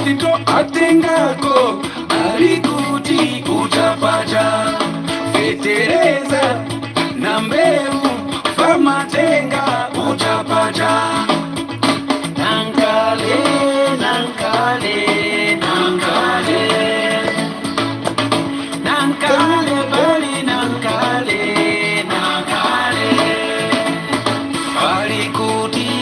Tito atengako alikuti utapaja fetereza na mbeu famatenga utapaja nankale nankale nankale nankale bali nankale nankale alikuti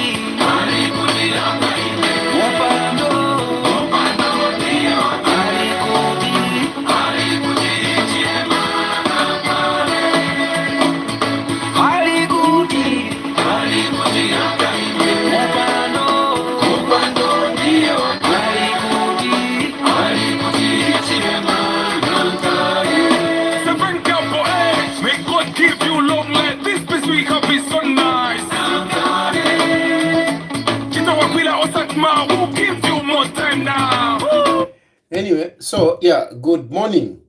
Anyway, so yeah, good morning.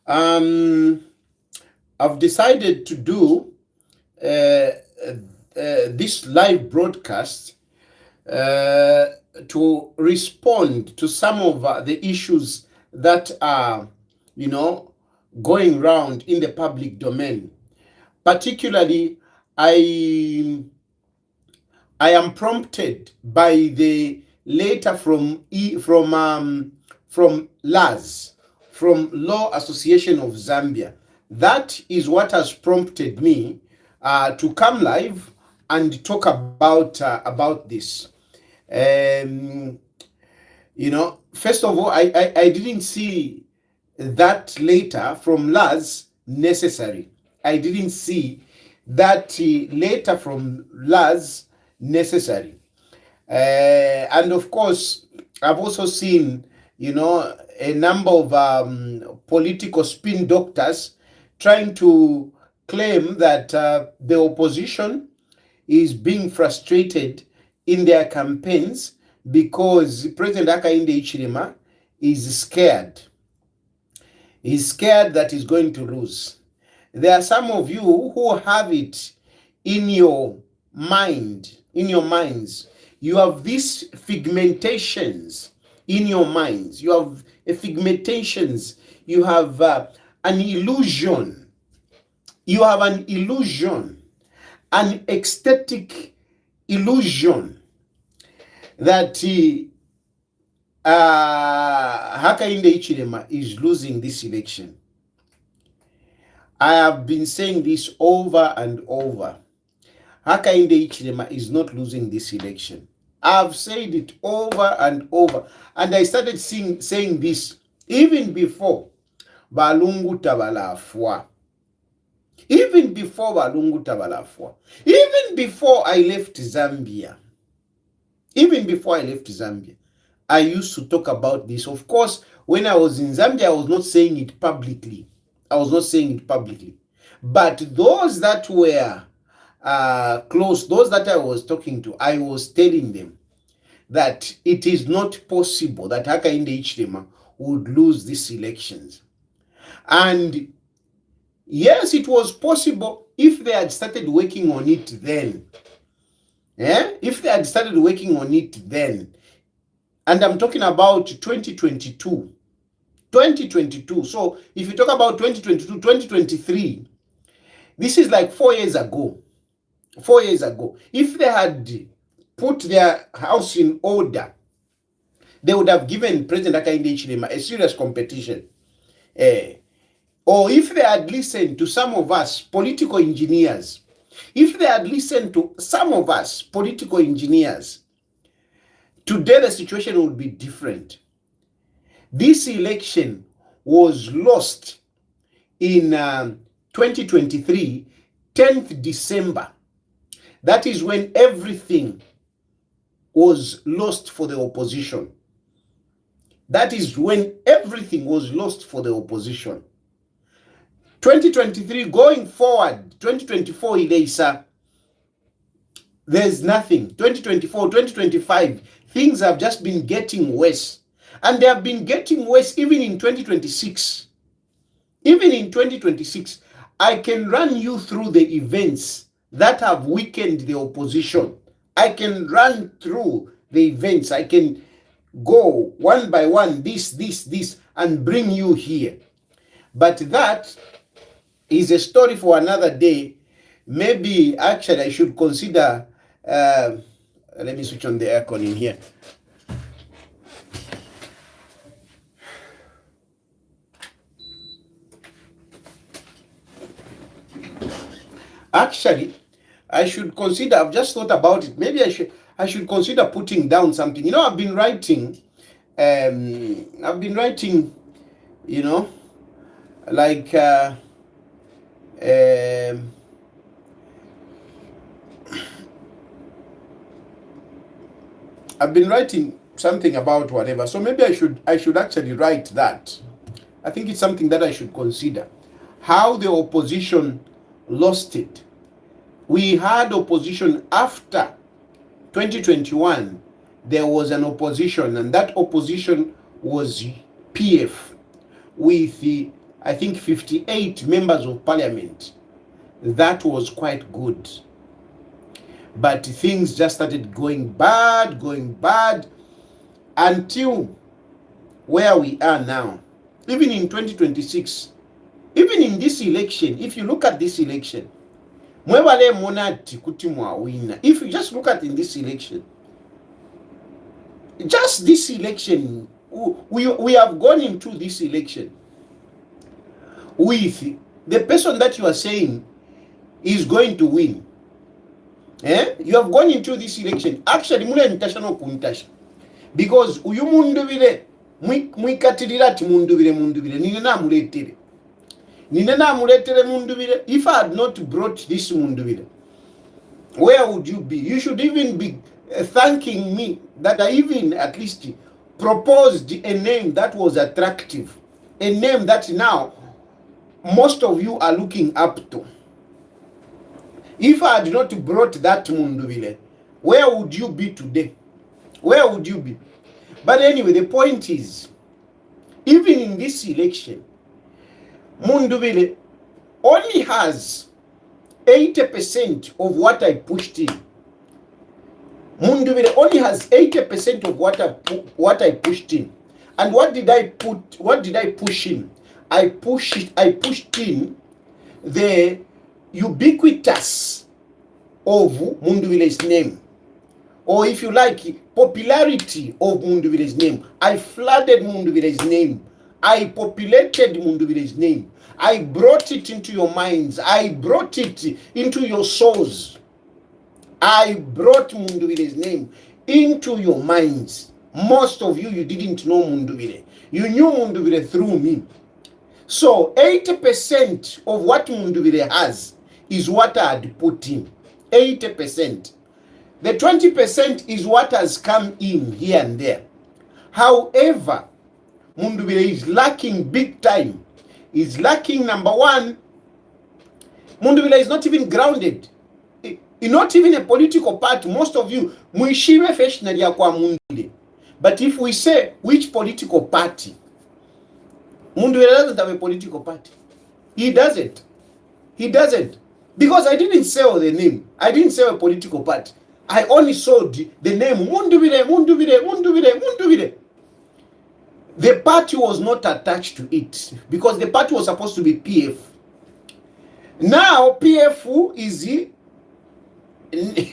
I've decided to do this live broadcast to respond to some of the issues that are, going around in the public domain. Particularly, I am prompted by the letter from LAS, from Law Association of Zambia. That is what has prompted me to come live and talk about this. First of all, I didn't see that letter from LAS necessary. I didn't see that letter from LAS necessary. And of course, I've also seen, a number of political spin doctors trying to claim that the opposition is being frustrated in their campaigns because President Hakainde Hichilema is scared. He's scared that he's going to lose. There are some of you who have it in your minds. You have these figmentations in your minds. You have figmentations. You have an illusion. You have an illusion, an ecstatic illusion that Hakainde Hichilema is losing this election. I have been saying this over and over. Hakainde Hichilema is not losing this election. I've said it over and over. And I started saying this even before Balungu Tabalafwa. Even before Balungu Tabalafwa. Even before I left Zambia. I used to talk about this. Of course, when I was in Zambia, I was not saying it publicly. But those that were close, those that I was talking to, I was telling them that it is not possible that Hakainde Hichilema would lose these elections. And yes, it was possible if they had started working on it then. If they had started working on it then. And I'm talking about 2022. So if you talk about 2022, 2023, this is like 4 years ago. 4 years ago. If they had put their house in order, they would have given President Hakainde Hichilema a serious competition. Or if they had listened to some of us political engineers, today the situation would be different. This election was lost in 2023, 10th December. That is when everything was lost for the opposition. 2023 going forward, 2024 Ileisa, there's nothing. 2024, 2025, things have just been getting worse. And they have been getting worse even in 2026. Even in 2026, I can run you through the events that have weakened the opposition. I can run through the events. I can go one by one, this, and bring you here. But that is a story for another day. Maybe actually I should consider, let me switch on the aircon in here. Actually, I should consider, I've just thought about it. Maybe I should consider putting down something. You know, I've been writing, you know, like I've been writing something about whatever. So maybe I should actually write that. I think it's something that I should consider. How the opposition lost it. We had opposition after 2021. There was an opposition, and that opposition was PF with I think 58 members of parliament. That was quite good. But things just started going bad until where we are now. Even in 2026, even in this election, if you look at this election, if you just look at in this election, just this election, we have gone into this election with the person that you are saying is going to win. You have gone into this election actually because uyu mundubire mwikatirira ati mundubire nine namuletere mundubire. If I had not brought this mundubire, where would you be? You should even be thanking me that I even at least proposed a name that was attractive, a name that now most of you are looking up to. If I had not brought that Mundubile, where would you be today? Where would you be? But anyway, the point is, even in this election, Mundubile only has 80% of what I pushed in. Mundubile only has 80% of what I pushed in. And what did I push in? I pushed in the ubiquitous of Mundubile's name, or if you like, popularity of Mundubile's name. I flooded Mundubile's name. I populated Mundubile's name. I brought it into your minds. I brought it into your souls. I brought Mundubile's name into your minds. Most of you didn't know Mundubile. You knew Mundubile through me. So 80% of what Mundubile has is what I had put in. 80%. The 20% is what has come in here and there. However, Mundubile is lacking big time. Is lacking, number one, Mundubile is not even grounded. Not even a political party. Most of you, muishiwe fashionary ya kwa Mundubile. But if we say which political party, Mundubile doesn't have a political party. He doesn't. Because I didn't sell the name. I didn't sell a political party. I only sold the name Mundubile. The party was not attached to it because the party was supposed to be PF. Now PF is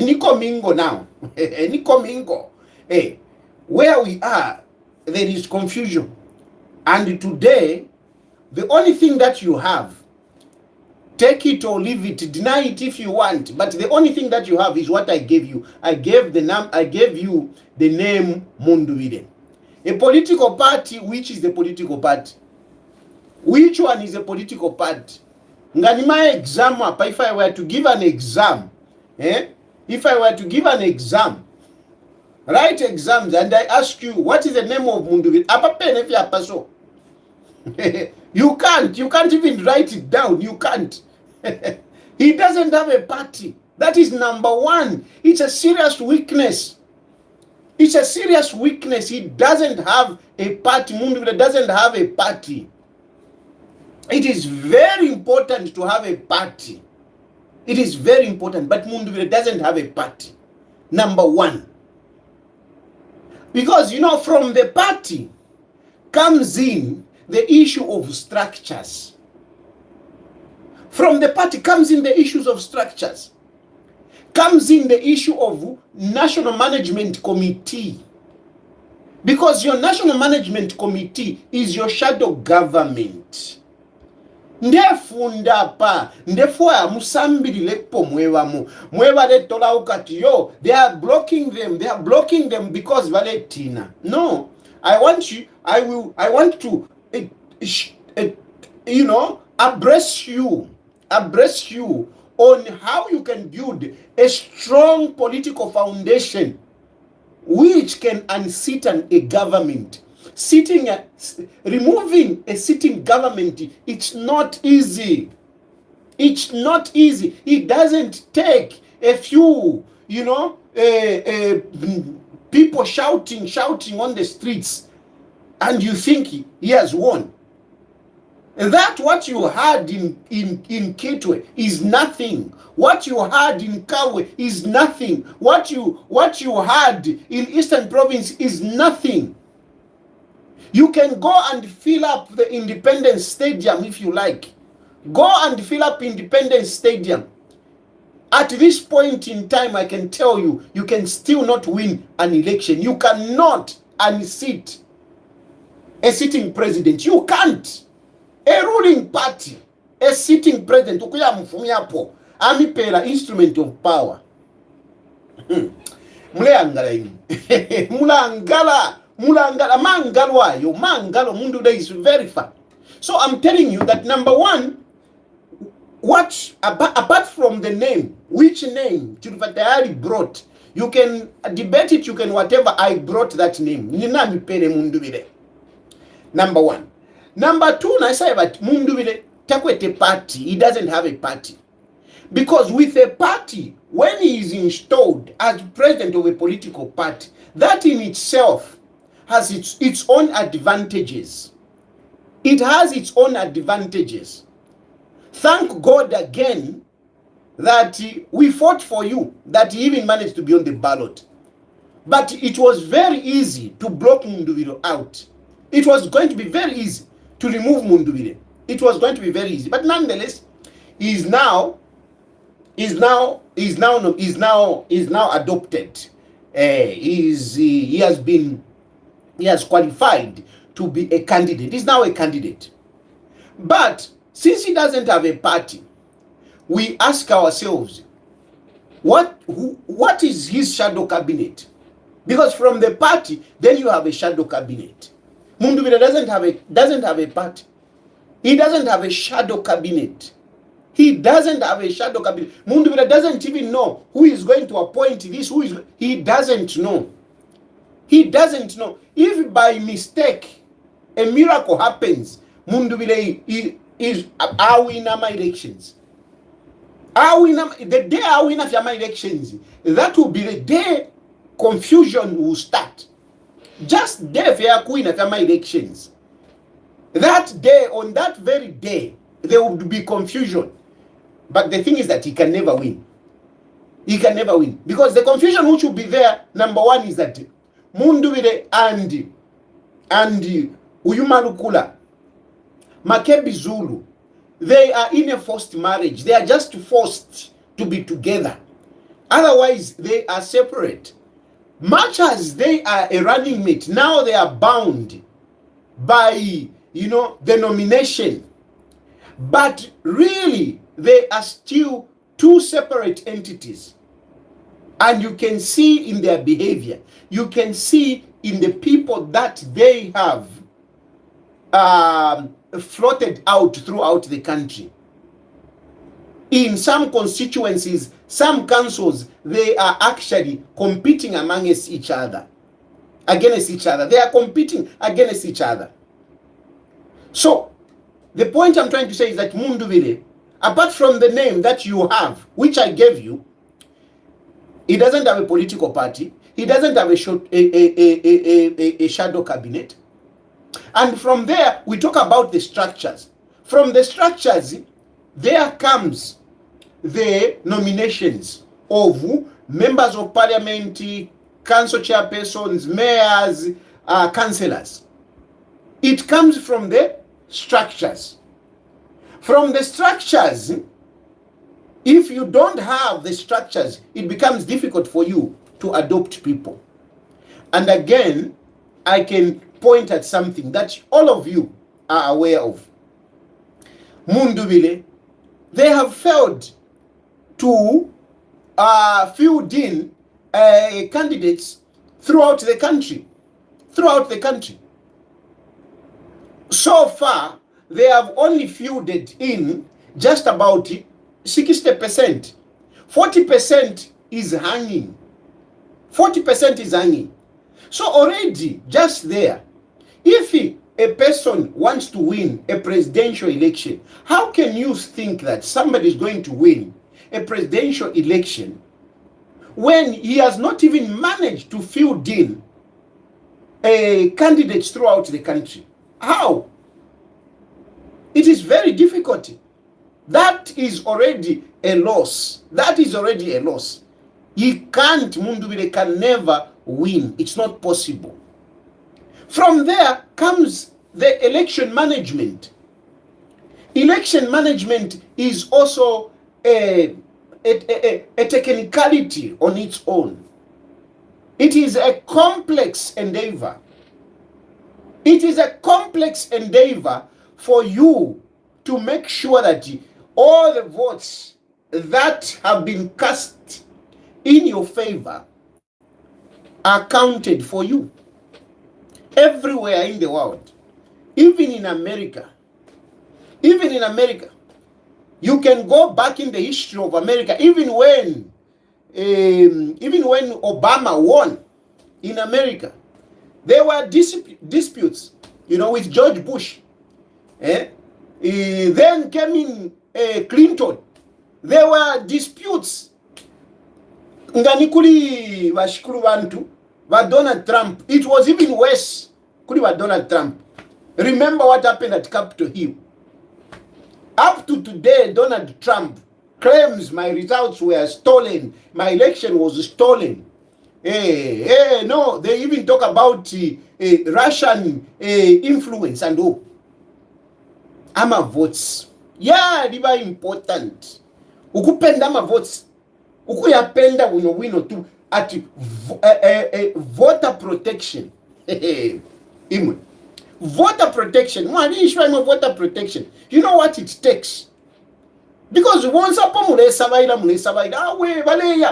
Nico Mingo now. Nico Mingo. Hey, where we are, there is confusion. And today, the only thing that you have, take it or leave it, deny it if you want, but the only thing that you have is what I gave you. I gave you the name Mundubile. A political party, which is the political party? Which one is a political party? Nganima exam, if I were to give an exam, if I were to give an exam, write exams, and I ask you, what is the name of Mundubile? You can't even write it down. You can't. He doesn't have a party. That is number one. It's a serious weakness. It's a serious weakness. He doesn't have a party. Mundubile doesn't have a party. It is very important to have a party. It is very important, but Mundubile doesn't have a party. Number one. Because, you know, from the party comes in the issue of structures. From the party comes in the issues of structures. Comes in the issue of National Management Committee. Because your National Management Committee is your shadow government. Ndefundapa, ndefuwa musambili lepo mwewamu. Mwewale tola ukati, yo, they are blocking them because valetina. No, I want to, you know, abreast you on how you can build a strong political foundation which can unseat a government. Removing a sitting government, it's not easy. It's not easy. It doesn't take a few, you know, people shouting on the streets, and you think he has won. That what you had in Kitwe is nothing. What you had in Kawe is nothing. What you had in Eastern Province is nothing. You can go and fill up the Independence Stadium if you like. Go and fill up Independence Stadium. At this point in time, I can tell you, you can still not win an election. You cannot unseat a sitting president. You can't. A ruling party, a sitting president, ukuya mfumiapo, amipela instrument of power. Mulangala inu. Mulangala, mangalo mundu day is very far. So I'm telling you that number one, what apart from the name, which name Chuluvatayari brought, you can debate it, you can whatever. I brought that name. Nina mipele mundu bile. Number one. Number two, I say about Mundubile Takwete party, he doesn't have a party. Because with a party, when he is installed as president of a political party, that in itself has its own advantages. It has its own advantages. Thank God again that we fought for you, that he even managed to be on the ballot. But it was very easy to block Mundubile out. It was going to be very easy to remove Mundubile. It was going to be very easy. But nonetheless, he's now adopted. He has qualified to be a candidate. He's now a candidate. But since he doesn't have a party, we ask ourselves, what is his shadow cabinet? Because from the party, then you have a shadow cabinet. Mundubile doesn't have a party. He doesn't have a shadow cabinet. He doesn't have a shadow cabinet. Mundubile doesn't even know who is going to appoint this. He doesn't know. He doesn't know. If by mistake a miracle happens, Mundubile is our winner my elections. The day our winner my elections, that will be the day confusion will start. Just day for Queen at my elections. That day, on that very day, there would be confusion. But the thing is that he can never win. He can never win. Because the confusion which will be there, number one, is that Mundubile and Uyumalukula, Makebi Zulu, they are in a forced marriage. They are just forced to be together. Otherwise, they are separate. Much as they are a running mate, now they are bound by, you know, the nomination. But really, they are still two separate entities. And you can see in their behavior, you can see in the people that they have floated out throughout the country. In some constituencies, some councils, they are actually competing amongst each other. Against each other. They are competing against each other. So, the point I'm trying to say is that Mundubile, apart from the name that you have, which I gave you, he doesn't have a political party. He doesn't have a shadow cabinet. And from there, we talk about the structures. From the structures, there comes the nominations of members of parliament, council chairpersons, mayors, councillors. It comes from the structures. From the structures, if you don't have the structures, it becomes difficult for you to adopt people. And again, I can point at something that all of you are aware of. Mundubile, they have failed to field in candidates throughout the country. So far, they have only fielded in just about 60%. 40% is hanging. 40% is hanging. So already, just there, if a person wants to win a presidential election, how can you think that somebody is going to win a presidential election when he has not even managed to field in candidates throughout the country? How? It is very difficult. That is already a loss. He can't, Mundubile can never win. It's not possible. From there comes the election management. Election management is also a technicality on its own. It is a complex endeavor. It is a complex endeavor for you to make sure that all the votes that have been cast in your favor are counted for you. Everywhere in the world, even in America, you can go back in the history of America, even when Obama won in America, there were disputes, with George Bush. Then came in Clinton. There were disputes. Nganikuli bashikuru bantu ba Donald Trump. It was even worse kuli ba Donald Trump. Remember what happened at Capitol Hill. Up to today, Donald Trump claims my results were stolen. My election was stolen. No, they even talk about Russian influence and all. Ama votes. Yeah, they are important. Ukupenda ama votes. Ukuyapenda wino tu at voter protection. Imwe. Voter protection. Voter protection. You know what it takes? Because once upon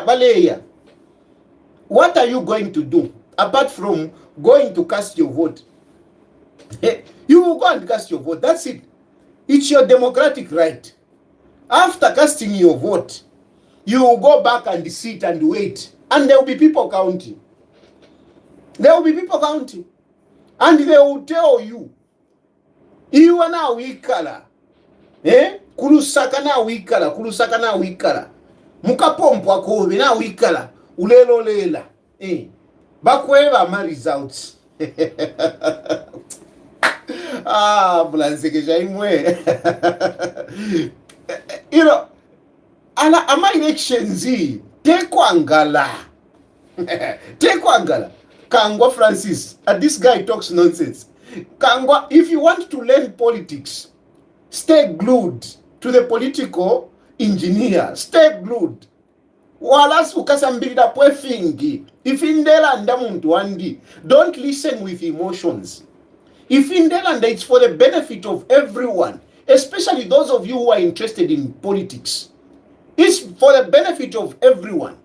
baleya. What are you going to do apart from going to cast your vote? You will go and cast your vote. That's it. It's your democratic right. After casting your vote, you will go back and sit and wait. And there will be people counting. And they will tell you, iwa na wikala. Kulusaka na wikala. Mukapompo akobe na wikala. Ulelo lela. Bakweva ma results. Bulanseke jaimwe. Ama elections tekwangala. Kangwa Francis, this guy talks nonsense. Kangwa, if you want to learn politics, stay glued to the political engineer. Stay glued. Walas ukasambirida pwefingi. If indela ndamuntu wandi, don't listen with emotions. If indela nda, it's for the benefit of everyone, especially those of you who are interested in politics. It's for the benefit of everyone.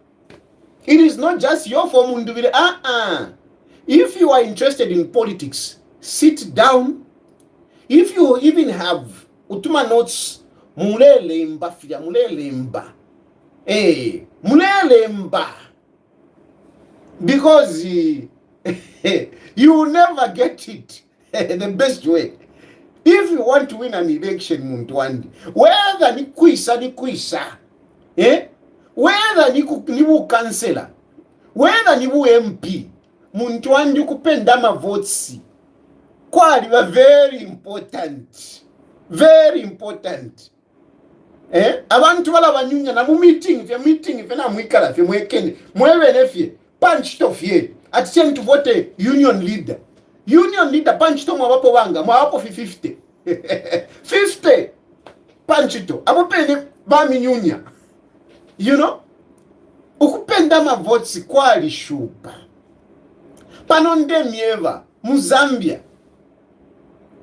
It is not just your form. If you are interested in politics, sit down. If you even have utuma notes, mulelemba. Because you will never get it the best way. If you want to win an election, Muntwandi, whether ni kwisa, whether nibu councillor, whether nibu MP, Muntwandi kupenda ma votes. Kwali wa very important. Abantu bala banyunya na mu meeting, if na mwikala, if mwekende, mwebe nefye, punched off here. At time to vote a union leader. Union leader punched off mwapo wanga. Mwapo 50. 50. Panchito. Apo pene bami nyunya. You know? Ukupenda ma votes kwali shupa. Panonde mieva. Muzambia.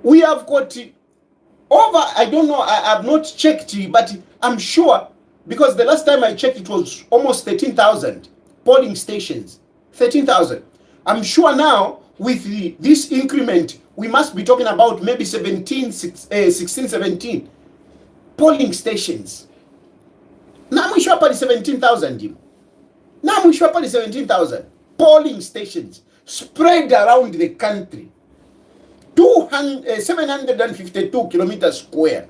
We have got over, I don't know, I have not checked, but I'm sure, because the last time I checked it was almost 13,000 polling stations. 13,000. I'm sure now with this increment, we must be talking about maybe 16, 17 polling stations. Now we sure 17,000. Now we sure 17,000 polling stations spread around the country. 752 kilometers square.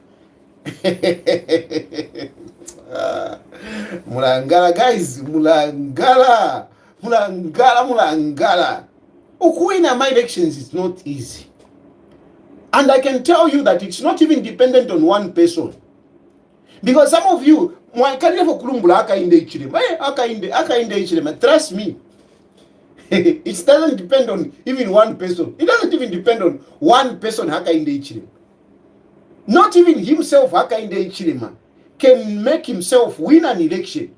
Mulangala, guys. Mulangala. Ukuwina my elections is not easy. And I can tell you that it's not even dependent on one person. Because some of you, trust me. It doesn't depend on even one person. It doesn't even depend on one person haka in the Ichilema. Not even himself haka in the Ichilema can make himself win an election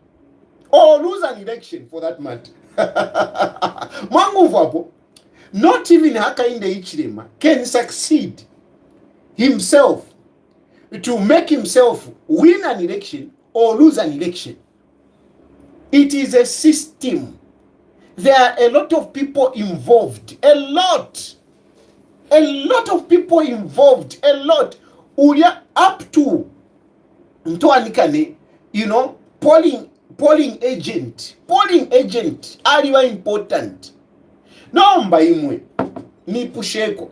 or lose an election for that matter. Not even haka in the Ichilema can succeed himself to make himself win an election or lose an election. It is a system. There are a lot of people involved. A lot of people involved. A lot. Uya up to Ntoanikane, you know, polling agent. Polling agent are you important? No mbaimwe ni pusheko.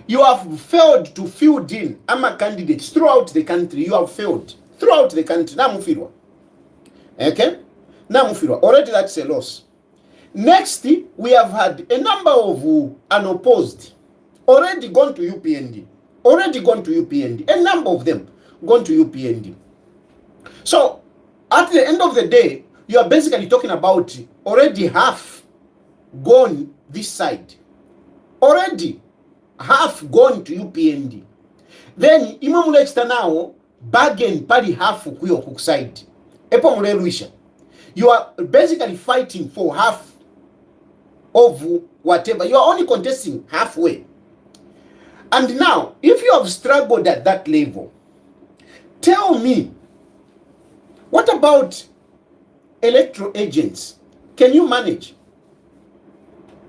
You have failed to field in ama candidates throughout the country. You have failed throughout the country. Namufirwa. Okay? Namufirwa. Already that's a loss. Next, we have had a number of unopposed already gone to UPND. A number of them gone to UPND. So, at the end of the day, you are basically talking about already half gone this side. Already half gone to UPND. Then, imamulechita now, bargain pali half kuyo kukuside. Epo muleluisha. You are basically fighting for half of whatever. You are only contesting halfway. And now, if you have struggled at that level, tell me, what about electoral agents? Can you manage?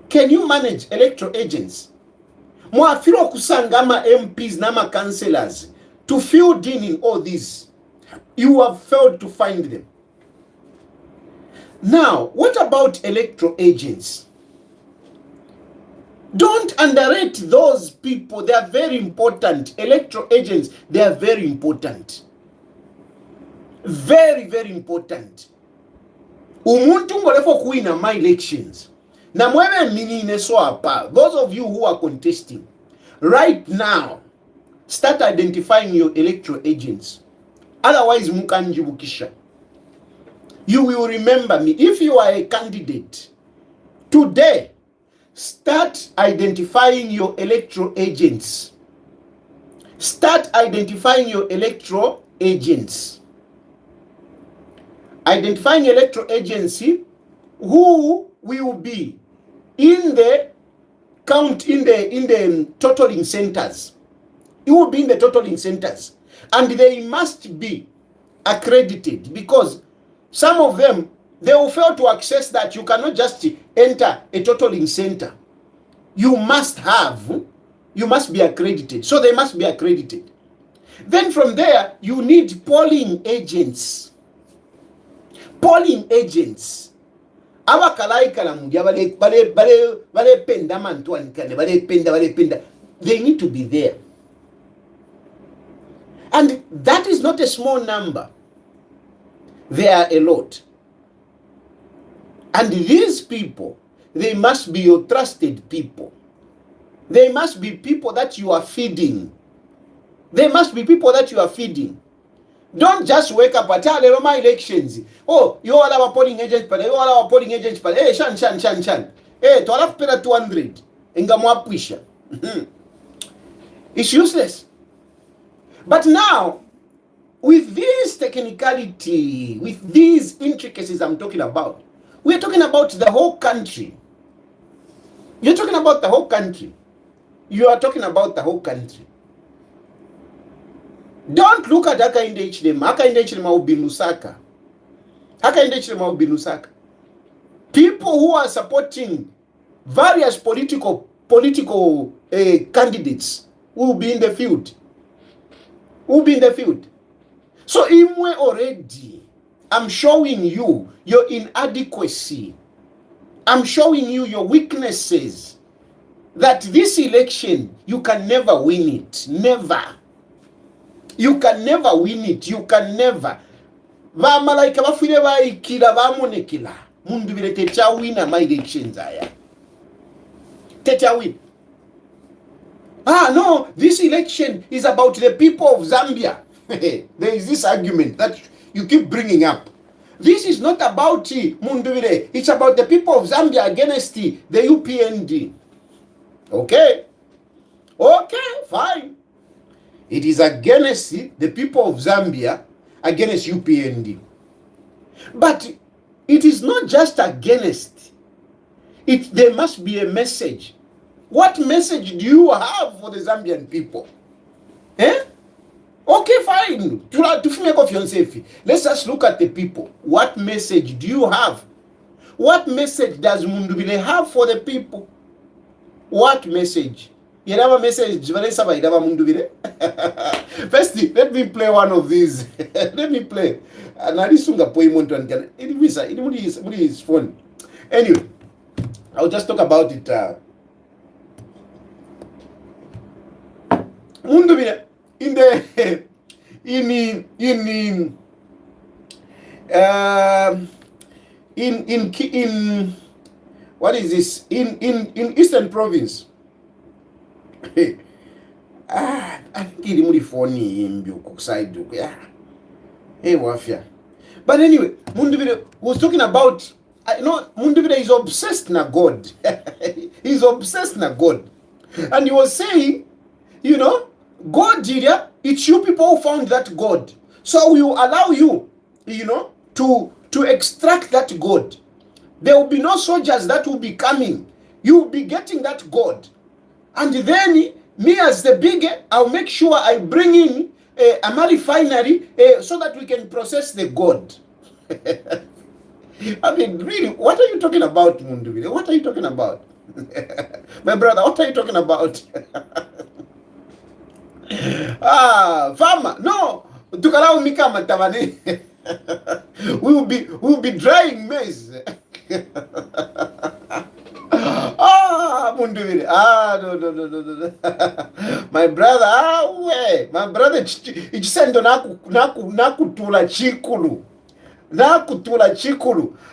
Can you manage electoral agents? Mwafiro kusangama MPs nama councillors to fill in all this. You have failed to find them. Now, what about electoral agents? Don't underrate those people. They are very important. Electoral agents, they are very important. Very, very important. Umuntu ngolefo kuina my elections. Na mwewe minine so apa. Those of you who are contesting, right now, start identifying your electoral agents. Otherwise, mukanjibukisha. You will remember me. If you are a candidate, today, start identifying your electoral agents. Start identifying your electoral agents. Identifying electoral agency who will be in the count in the totaling centers. You will be in the totaling centers, and they must be accredited, because some of them, they will fail to access that. You cannot just enter a totaling center. You must be accredited. So they must be accredited. Then from there, you need polling agents. Polling agents. They need to be there. And that is not a small number. There are a lot. And these people, they must be your trusted people. They must be people that you are feeding. They must be people that you are feeding. Don't just wake up at all my elections. Oh, you all have a polling agent, but you all have a polling agent, but hey, shan. Hey, to all pera 200. Ingamwapisha. It's useless. But now, with this technicality, with these intricacies I'm talking about, we're talking about the whole country. You're talking about the whole country. You are talking about the whole country. Don't look at Hakainde Hichilema. Hakainde Hichilema will be Lusaka. Hakainde Hichilema will be Lusaka. People who are supporting various political candidates will be in the field. Will be in the field. So Imwe already, I'm showing you your inadequacy. I'm showing you your weaknesses. That this election, you can never win it. Never. You can never win it. You can never. Vamalaika vafire vaikila vamonekila. Mundu vile techa wina my elections aya. Techa win. No, this election is about the people of Zambia. There is this argument that you keep bringing up. This is not about Munduvire. It's about the people of Zambia against the UPND. Okay? Okay, fine. It is against the people of Zambia against UPND. But it is not just against. There must be a message. What message do you have for the Zambian people? Eh? Okay, fine. Let's just look at the people. What message do you have? What message does Mundubile have for the people? What message? You have a message. First, let me play one of these. Let me play. It is fun. Anyway, I'll just talk about it. Mundubile in what is this? In Eastern Province. I think it's funny in side. Hey, wafia. But anyway, Munduvide was talking about. Munduvide is obsessed na God. He's obsessed na God, and he was saying, God, it's you people who found that God. So we will allow you, to extract that God. There will be no soldiers that will be coming. You will be getting that God. And then me as the big, I'll make sure I bring in a refinery so that we can process the God. I mean, really, what are you talking about, Munduvide? What are you talking about? My brother, what are you talking about? Farmer, no. Tukarao mikama tabane. We'll be drying maize. Munduvide. No. My brother, my brother, ichsendo nakutula chikulu.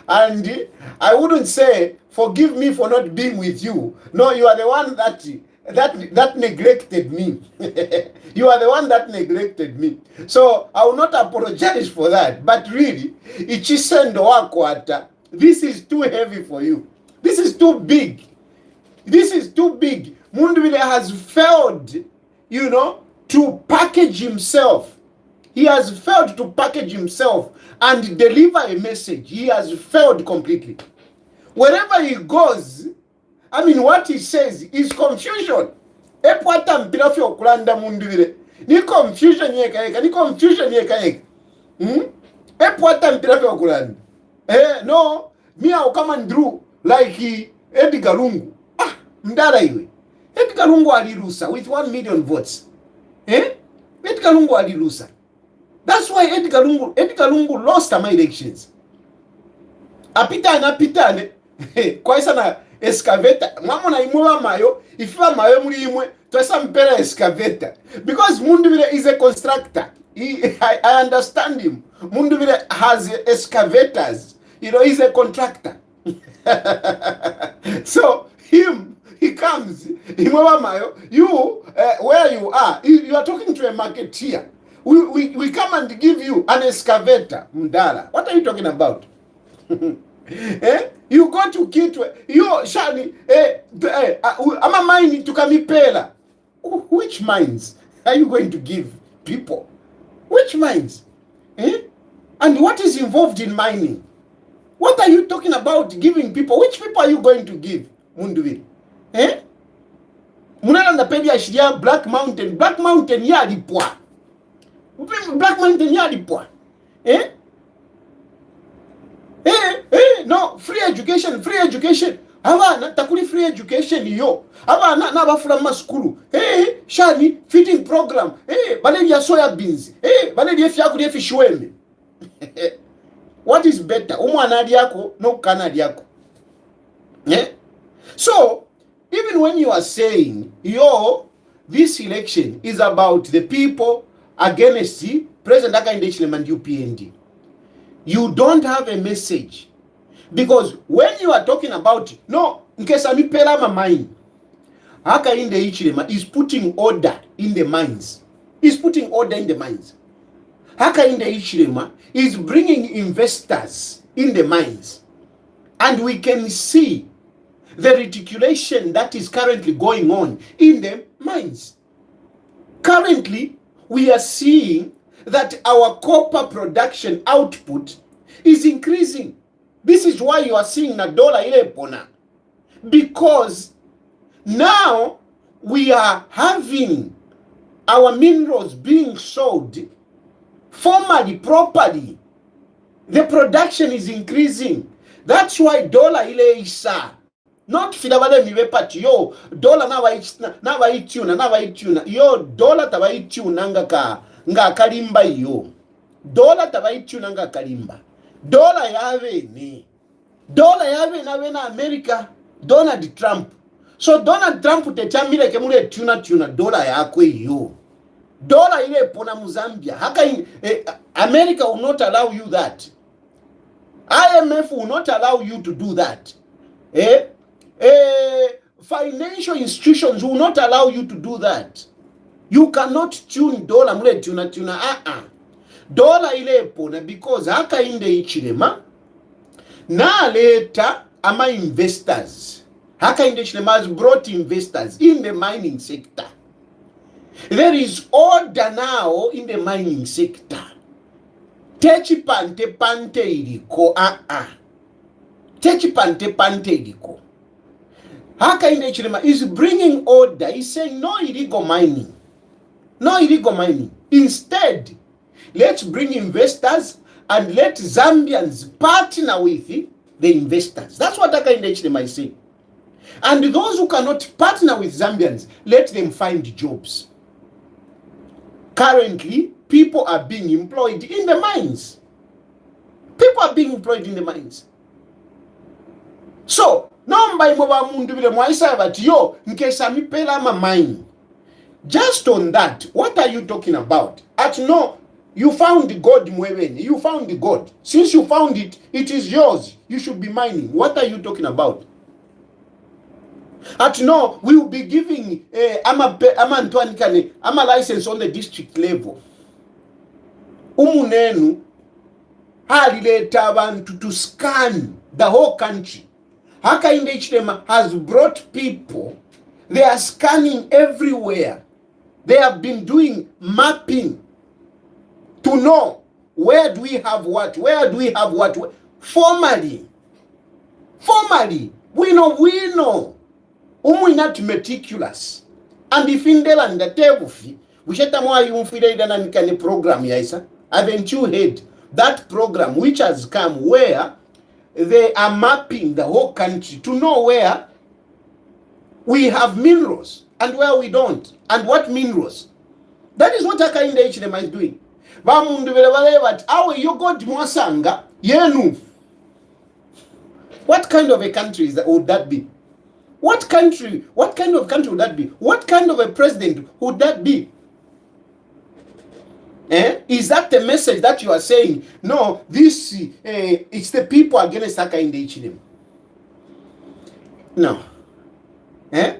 And I wouldn't say, forgive me for not being with you. No, you are the one that neglected me. You are the one that neglected me. So I will not apologize for that. But really, ichisendo wakwata. This is too heavy for you. This is too big. This is too big. Munduvide has failed, to package himself. He has failed to package himself and deliver a message. He has failed completely. Wherever he goes, what he says is confusion. Epwata mpirafi okulanda Munduvide. Ni confusion yeka. Epwata mpirafi okulanda. No, me I'll come and do like Edgar Lungu. Mdara iwe. Edgar Lungu alirusa with 1 million votes. Edgar Lungu alirusa. That's why Edgar Lungu lost my elections. Apitane. Kwa isa na excavator. Mamo na imwa mayo. Ifiwa mayo muli imwe. Tuwesa mpera excavator. Because Munduvide is a constructor. I understand him. Munduvide has excavators. He's a contractor. So he comes. Imwa mayo. You, where you are talking to a marketeer. we come and give you an excavator, mdala. What are you talking about? You go to Kitwe, yo shani ama mine tukamipela. Which mines are you going to give people? Which mines? And what is involved in mining? What are you talking about giving people? Which people are you going to give? Munduvili. Munana napedi ashiria Black Mountain. Black Mountain yalipwa. Black Mountain yalipwa. No, free education. Abana takuli free education yo. Abana nabafula masukulu. Shani feeding program. Baleli ya soya beans. Baleli ya fyakuli ya fishweme. What is better? Umwana yako no kana yako. So, even when you are saying, this election is about the people against the President Hakainde Hichilema and UPND, you don't have a message. Because when you are talking about, no, Nkesami Pelama mine, Hakainde Hichilema is putting order in the mines. Hakainde Hichilema is bringing investors in the mines. And we can see the reticulation that is currently going on in the mines. Currently, we are seeing that our copper production output is increasing. This is why you are seeing na dollar ile pona. Because now we are having our minerals being sold formally, properly. The production is increasing. That's why dollar ile isa. Not fidabale miwepati yo dollar na ituna yo dollar taba ituna nga kalimba yo dollar taba ituna nga kalimba dollar yave na America Donald Trump. So Donald Trump te chamile ke mule tuna dollar yakwe yo dollar ile pona Mozambia haka America will not allow you that. IMF will not allow you to do that. Financial institutions will not allow you to do that. You cannot tune dollar mule tuna dollar ile pona because Hakainde Hichilema na later ama investors. Hakainde Hichilema has brought investors in the mining sector. There is order now in the mining sector. Techi pante iliko Techi pante iliko. Hakainde Hichilema is bringing order. He's saying no illegal mining. Instead, let's bring investors and let Zambians partner with the investors. That's what Hakainde Hichilema is saying. And those who cannot partner with Zambians, let them find jobs. Currently, people are being employed in the mines. So, nomba imoba mundu vile mwaisa but yo nkesami pela ma mine. Just on that, what are you talking about? No, you found the God Mweweni. You found the God. Since you found it, it is yours. You should be mining. What are you talking about? No, we will be giving ama license on the district level. Umunenu halileta abantu to scan the whole country. Hakainde Hichilema has brought people. They are scanning everywhere. They have been doing mapping to know where do we have what. Formally, we know. Not meticulous. And if in the and the table we should have program yaisa. Haven't you heard that program which has come where they are mapping the whole country to know where we have minerals and where we don't, and what minerals. That is what Hakainde Hichilema is doing. What kind of a country would that be? What kind of country would that be? What kind of a president would that be? Is that the message that you are saying? No, this it's the people against Hakainde Hichilema. No. Then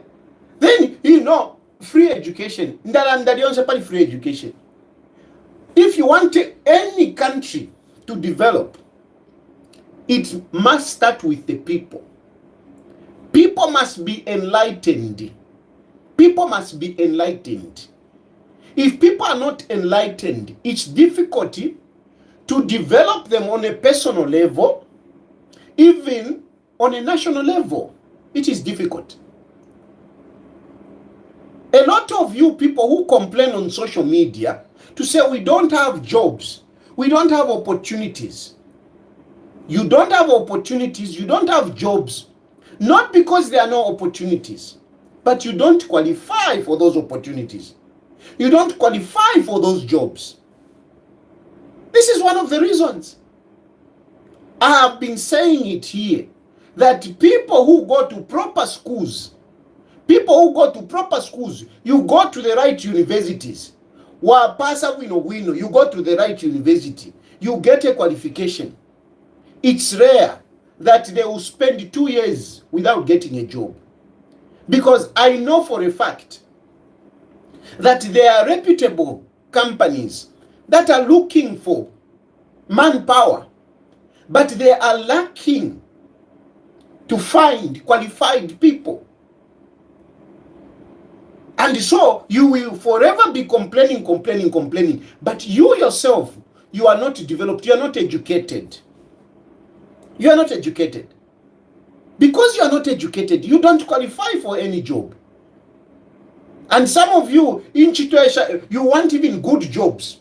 free education. Free education. If you want any country to develop, it must start with the people. People must be enlightened. People must be enlightened. If people are not enlightened, it's difficult to develop them on a personal level, even on a national level. It is difficult. A lot of you people who complain on social media to say we don't have jobs, we don't have opportunities. You don't have opportunities, you don't have jobs, not because there are no opportunities, but you don't qualify for those opportunities. You don't qualify for those jobs. This is one of the reasons. I have been saying it here, that people who go to proper schools, you go to the right universities. You go to the right university, you get a qualification. It's rare that they will spend 2 years without getting a job. Because I know for a fact that there are reputable companies that are looking for manpower, but they are lacking to find qualified people. And so you will forever be complaining, but you yourself, you are not developed, you are not educated. You are not educated. Because you are not educated, you don't qualify for any job. And some of you in Chitwesha, you want even good jobs.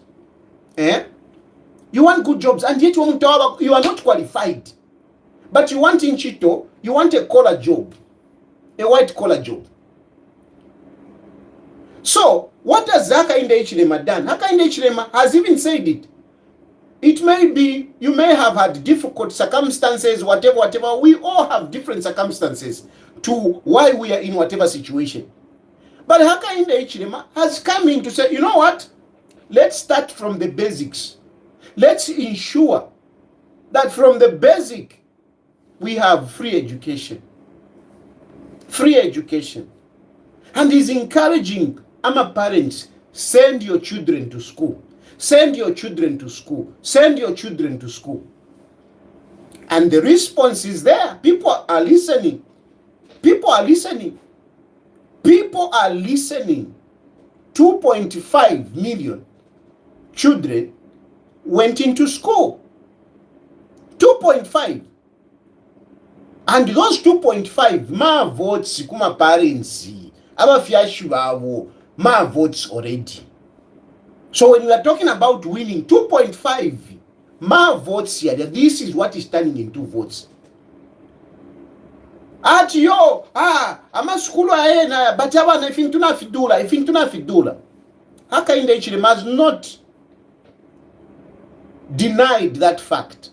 You want good jobs, and yet you are not qualified. But you want in Chito, you want a collar job, a white collar job. So, what has Hakainde Hichilema done? Hakainde Hichilema has even said it. It may be, you may have had difficult circumstances, whatever. We all have different circumstances to why we are in whatever situation. But Hakainde Hichilema has come in to say, you know what? Let's start from the basics. Let's ensure that from the basic, we have free education. Free education. And he's encouraging our parents, send your children to school. Send your children to school. Send your children to school. And the response is there. People are listening. People are listening. People are listening. 2.5 million children went into school. 2.5. And those 2.5, ma votes kuma parents, abafiashu bawo, ma votes already. So when we are talking about winning 2.5, ma votes here, this is what is turning into votes. At yo, ama skulu aena, but abana ifintuna fidula. Hakainde Hichilema has not denied that fact.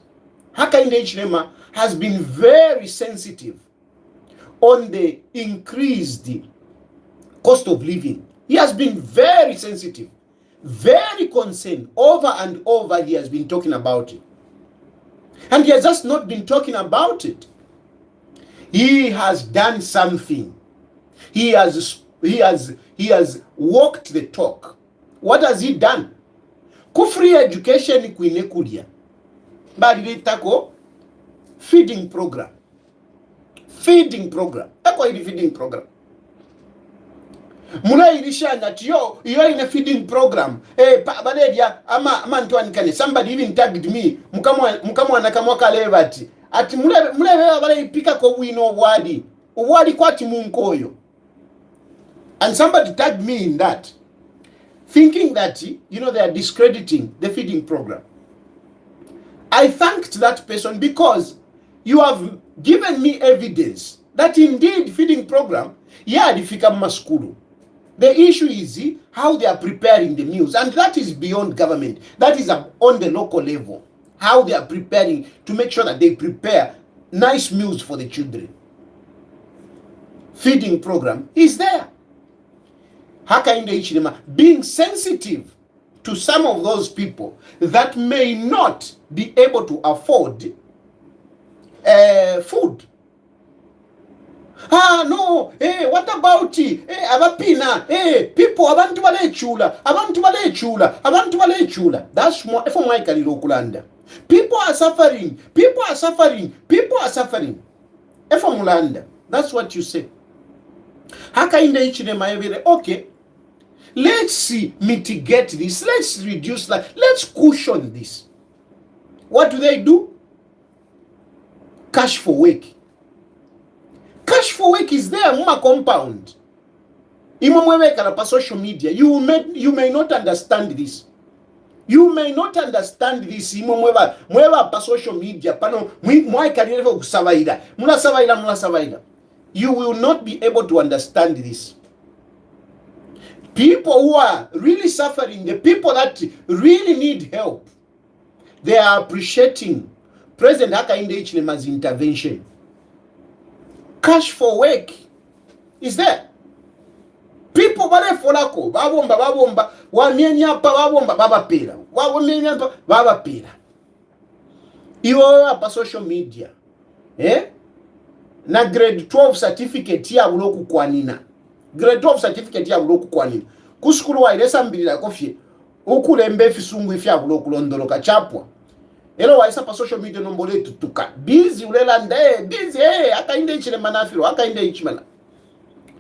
Hakainde Hichilema has been very sensitive on the increased cost of living. He has been very sensitive, very concerned. Over and over he has been talking about it. And he has just not been talking about it. He has done something. He has walked the talk. What has he done? Ku free education kwine kulia. Bali tako feeding program. Feeding program. Tako ili feeding program. Mula ilisha that yo in a feeding program. Baledia ama mantuan kane. Somebody even tagged me. Mukamwa nakamwaka levati. Ati mule bale ipika ko wino wadi. Wadi kwati munkoyo. And somebody tagged me in that, thinking that, they are discrediting the feeding program. I thanked that person because you have given me evidence that indeed feeding program, difika maskulu. The issue is how they are preparing the meals, and that is beyond government. That is on the local level, how they are preparing to make sure that they prepare nice meals for the children. Feeding program is there. Hakainde Hichilema being sensitive to some of those people that may not be able to afford food. No, what about abapina? People abantu balechula. That's more for my okulanda. People are suffering. Efo mulanda. That's what you say. Hakainde ichine maevere. Okay. Let's mitigate this. Let's reduce that. Let's cushion this. What do? Cash for work. Cash for work is there, muma compound. Imomwewekala social media. You may not understand this. Mweba pa social media. Pano mwaikalirefo kusawaida. Mula sawaida. You will not be able to understand this. People who are really suffering, the people that really need help, they are appreciating President Hakainde Hichilema's intervention. Cash for work is there. People balefolako babomba wamyenyapa babomba babapera wamyenyapa babapera. Iwo apa social media na grade 12 certificate ya buloku kwanina. Grade 12 certificate ya buloku kwanina. Kusukulu wa ilesa mbilila kofie ukulembe fisungu ifya buloku londoloka chapwa. Elo waisa pa social media nombole tutuka. Busy ulelanda busy Hakainde Hichilema nafiro Hakainde Hichilema.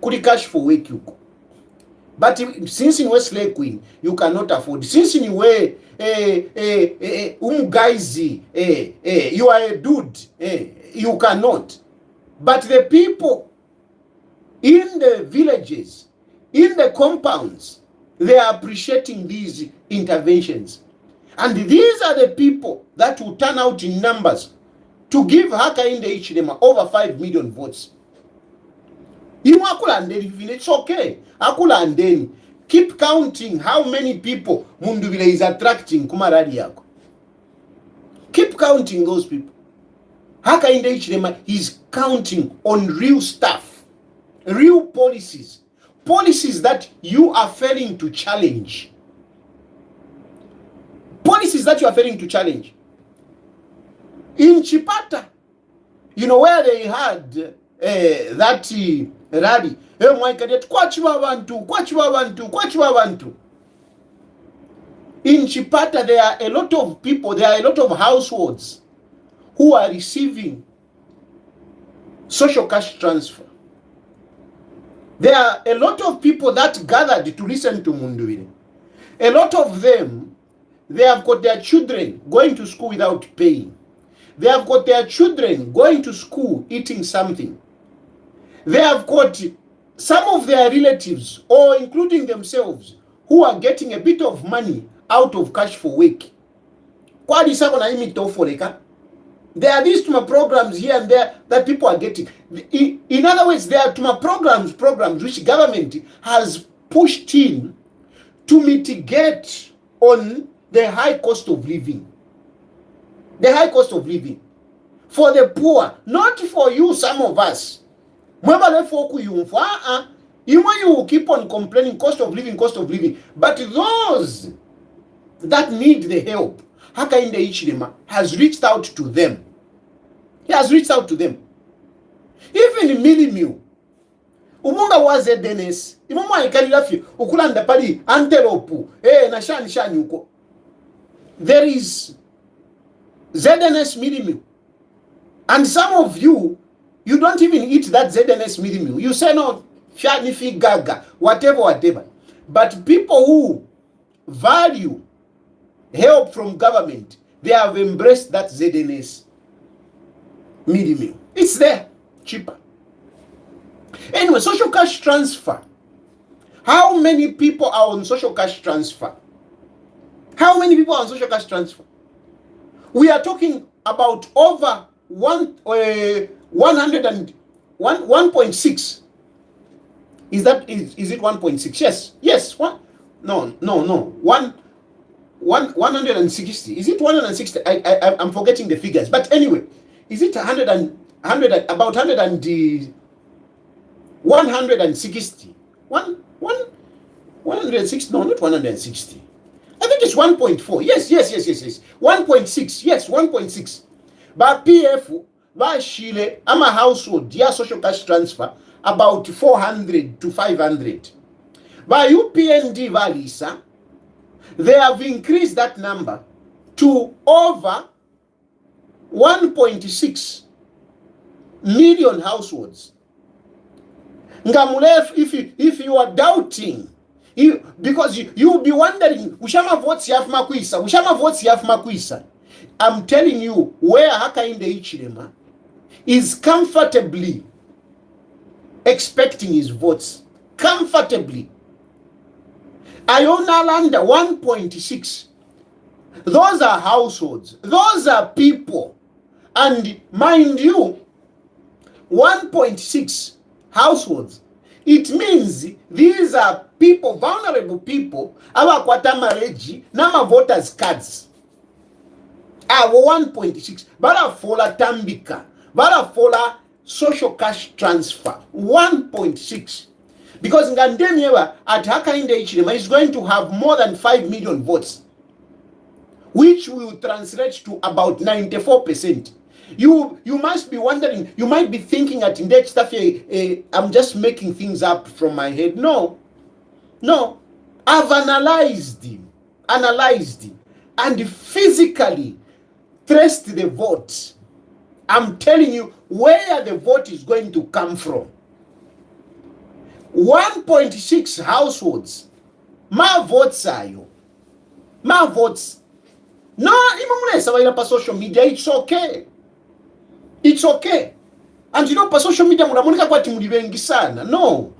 Kuli cash for work yuko. But since in West Lake Queen, you cannot afford. Since in way guys, you are a dude, you cannot. But the people in the villages, in the compounds, they are appreciating these interventions. And these are the people that will turn out in numbers to give Hakainde Hichilema over 5 million votes. It's okay. Akulandeni. Keep counting how many people Munduvile is attracting kumaradi yako. Keep counting those people. Hakainde Hichilema is counting on real stuff, real policies that you are failing to challenge. Policies that you are failing to challenge. In Chipata, where they had that rally, kwachiwa bantu. In Chipata, there are a lot of people, there are a lot of households who are receiving social cash transfer. There are a lot of people that gathered to listen to Munduwile. A lot of them, they have got their children going to school without paying. They have got their children going to school eating something. They have got some of their relatives, or including themselves, who are getting a bit of money out of cash for work. There are these Tuma programs here and there that people are getting. In other words, there are Tuma programs which government has pushed in to mitigate on the high cost of living. The high cost of living. For the poor, not for you, some of us. You keep on complaining, cost of living. But those that need the help, Hakainde Hichilema has reached out to them. He has reached out to them. Even Milimu, umunga wa ZNS, imumwa ikalilafi, ukulanda pali, antelopu, na shani uko. There is ZNS Milimu. And some of you don't even eat that ZNS Milimu. You say no, shanifi gaga, whatever. But people who value help from government, they have embraced that ZNS Milimu. It's there, cheaper. Anyway, social cash transfer. How many people are on social cash transfer? How many people are on social cash transfer? We are talking about over 1.6. Is it 1.6? Yes. 160. Is it 160? I'm forgetting the figures. But anyway, is it 160? 160. 160? No, not 160. I think it's 1.4. Yes. 1.6. Yes, 1.6. But PF, vashile ama household ya social cash transfer about 400 to 500. Va UPND valisa, they have increased that number to over 1.6 million households. Ngamulef, if you are doubting, because you'll be wondering, ushama votes yaf makwisa. I'm telling you, where Hakainde Hichilema is comfortably expecting his votes. Comfortably. Iona Landa 1.6. Those are households. Those are people. And mind you, 1.6 households. It means these are people, vulnerable people, abakwata marriage, nama voters cards. 1.6. Bala fola tambika. Bala fola social cash transfer. 1.6. Because Ngandemiewa at Hakainde Hichilema is going to have more than 5 million votes, which will translate to about 94%. You must be wondering, you might be thinking at index stuff, I'm just making things up from my head. No. I've analyzed him, and physically traced the vote. I'm telling you where the vote is going to come from. 1.6 households. My votes are you. My votes. No, even pa social media, it's okay. It's okay. And you know, pa social media, munamonika kwa timu libengi sana. No.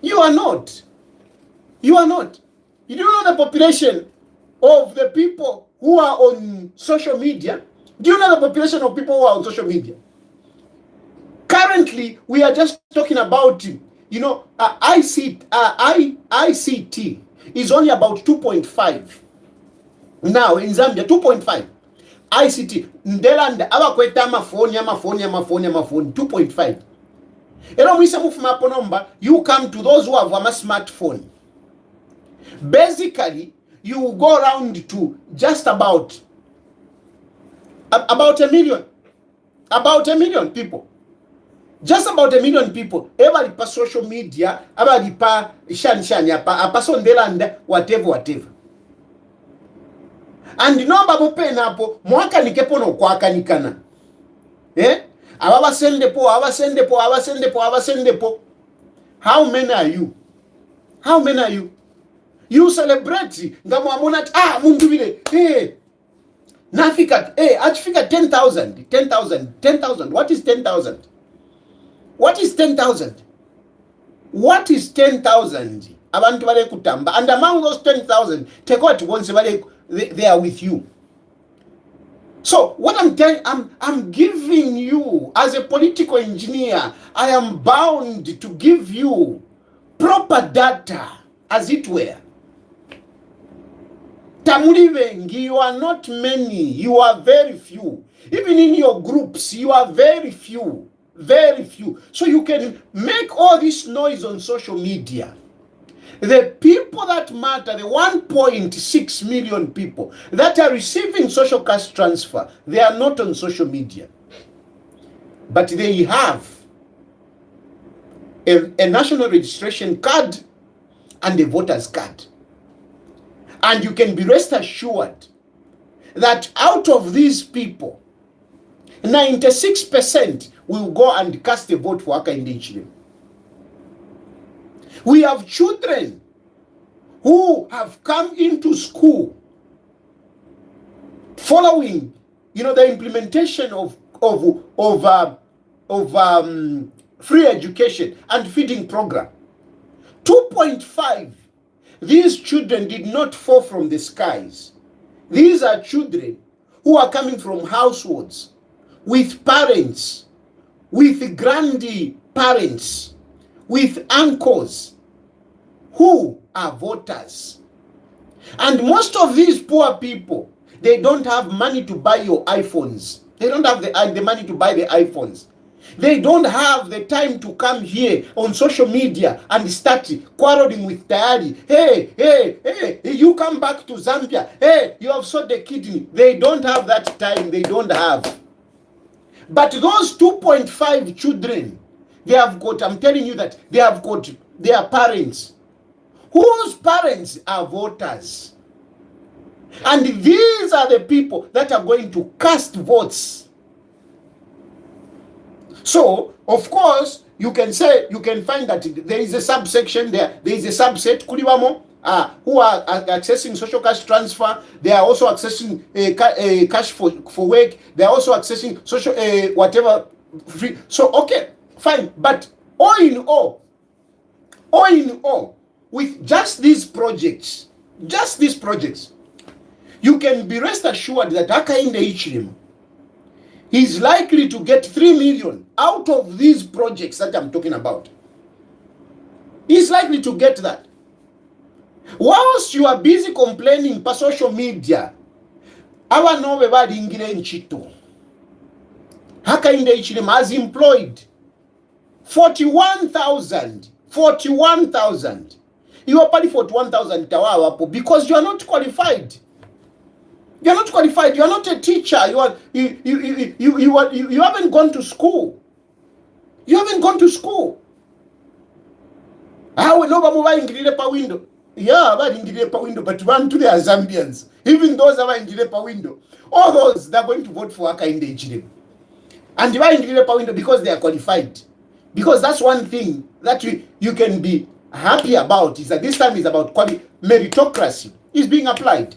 You are not. You are not. You don't know the population of the people who are on social media. Do you know the population of people who are on social media? Currently, we are just talking about, you know, ICT is only about 2.5. Now in Zambia, 2.5. ICT, Ndelanda, abakweta amafoni, 2.5. Ero mwisa mufuma hapo nomba, you come to those who have a smartphone. Basically, you go around to just about a million. About a million people. Just about a million people. Everybody pa social media, everybody pa shani, apa sondelanda, whatever. And no babu pena hapo, mwaka nikepo no kwa kanikana. Awa sende po. How many are you? How many are you? You celebrate. Ngamwamuna, mundu vile. Nafika, achifika 10,000. 10,000. What is 10,000? What is 10,000? What is 10,000? Abantu bale kutamba. And among those 10,000, take what once they are with you. So what I'm telling, I'm giving you as a political engineer, I am bound to give you proper data, as it were. Tamulivengi, you are not many, you are very few. Even in your groups, you are very few. Very few. So you can make all this noise on social media. The people that matter, the 1.6 million people that are receiving social cash transfer, they are not on social media. But they have a national registration card and a voter's card. And you can be rest assured that out of these people, 96% will go and cast a vote for Hakainde Hichilema. We have children who have come into school following, the implementation of free education and feeding program. 2.5. These children did not fall from the skies. These are children who are coming from households with parents, with grandparents, with uncles who are voters. And most of these poor people, they don't have money to buy your iPhones. They don't have the money to buy the iPhones. They don't have the time to come here on social media and start quarreling with Tayari. Hey, you come back to Zambia. Hey, you have sold the kidney. They don't have that time. They don't have. But those 2.5 children, they have got, I'm telling you that they have got their parents, whose parents are voters. And these are the people that are going to cast votes. So, of course, you can say, you can find that there is a subsection there is a subset, Kulibamo, who are accessing social cash transfer. They are also accessing cash for work. They are also accessing social, whatever, free. So, okay, fine. But all in all, with just these projects, you can be rest assured that Hakainde Hichilema is likely to get 3 million out of these projects that I'm talking about. He's likely to get that. Whilst you are busy complaining per social media, our nobe badingire nchito. Hakainde Hichilema has employed 41,000. You are paid 41,000 tawawapo because you are not qualified. You are not qualified. You are not a teacher. You haven't gone to school. You haven't gone to school. How we know about ingredient per window? Yeah, about ingredient per window, but one to the Zambians. Even those are ingredient per window. All those, they're going to vote for Hakainde Hichilema. And they are ingredient per window because they are qualified. Because that's one thing that you can be happy about, is that this time is about meritocracy is being applied.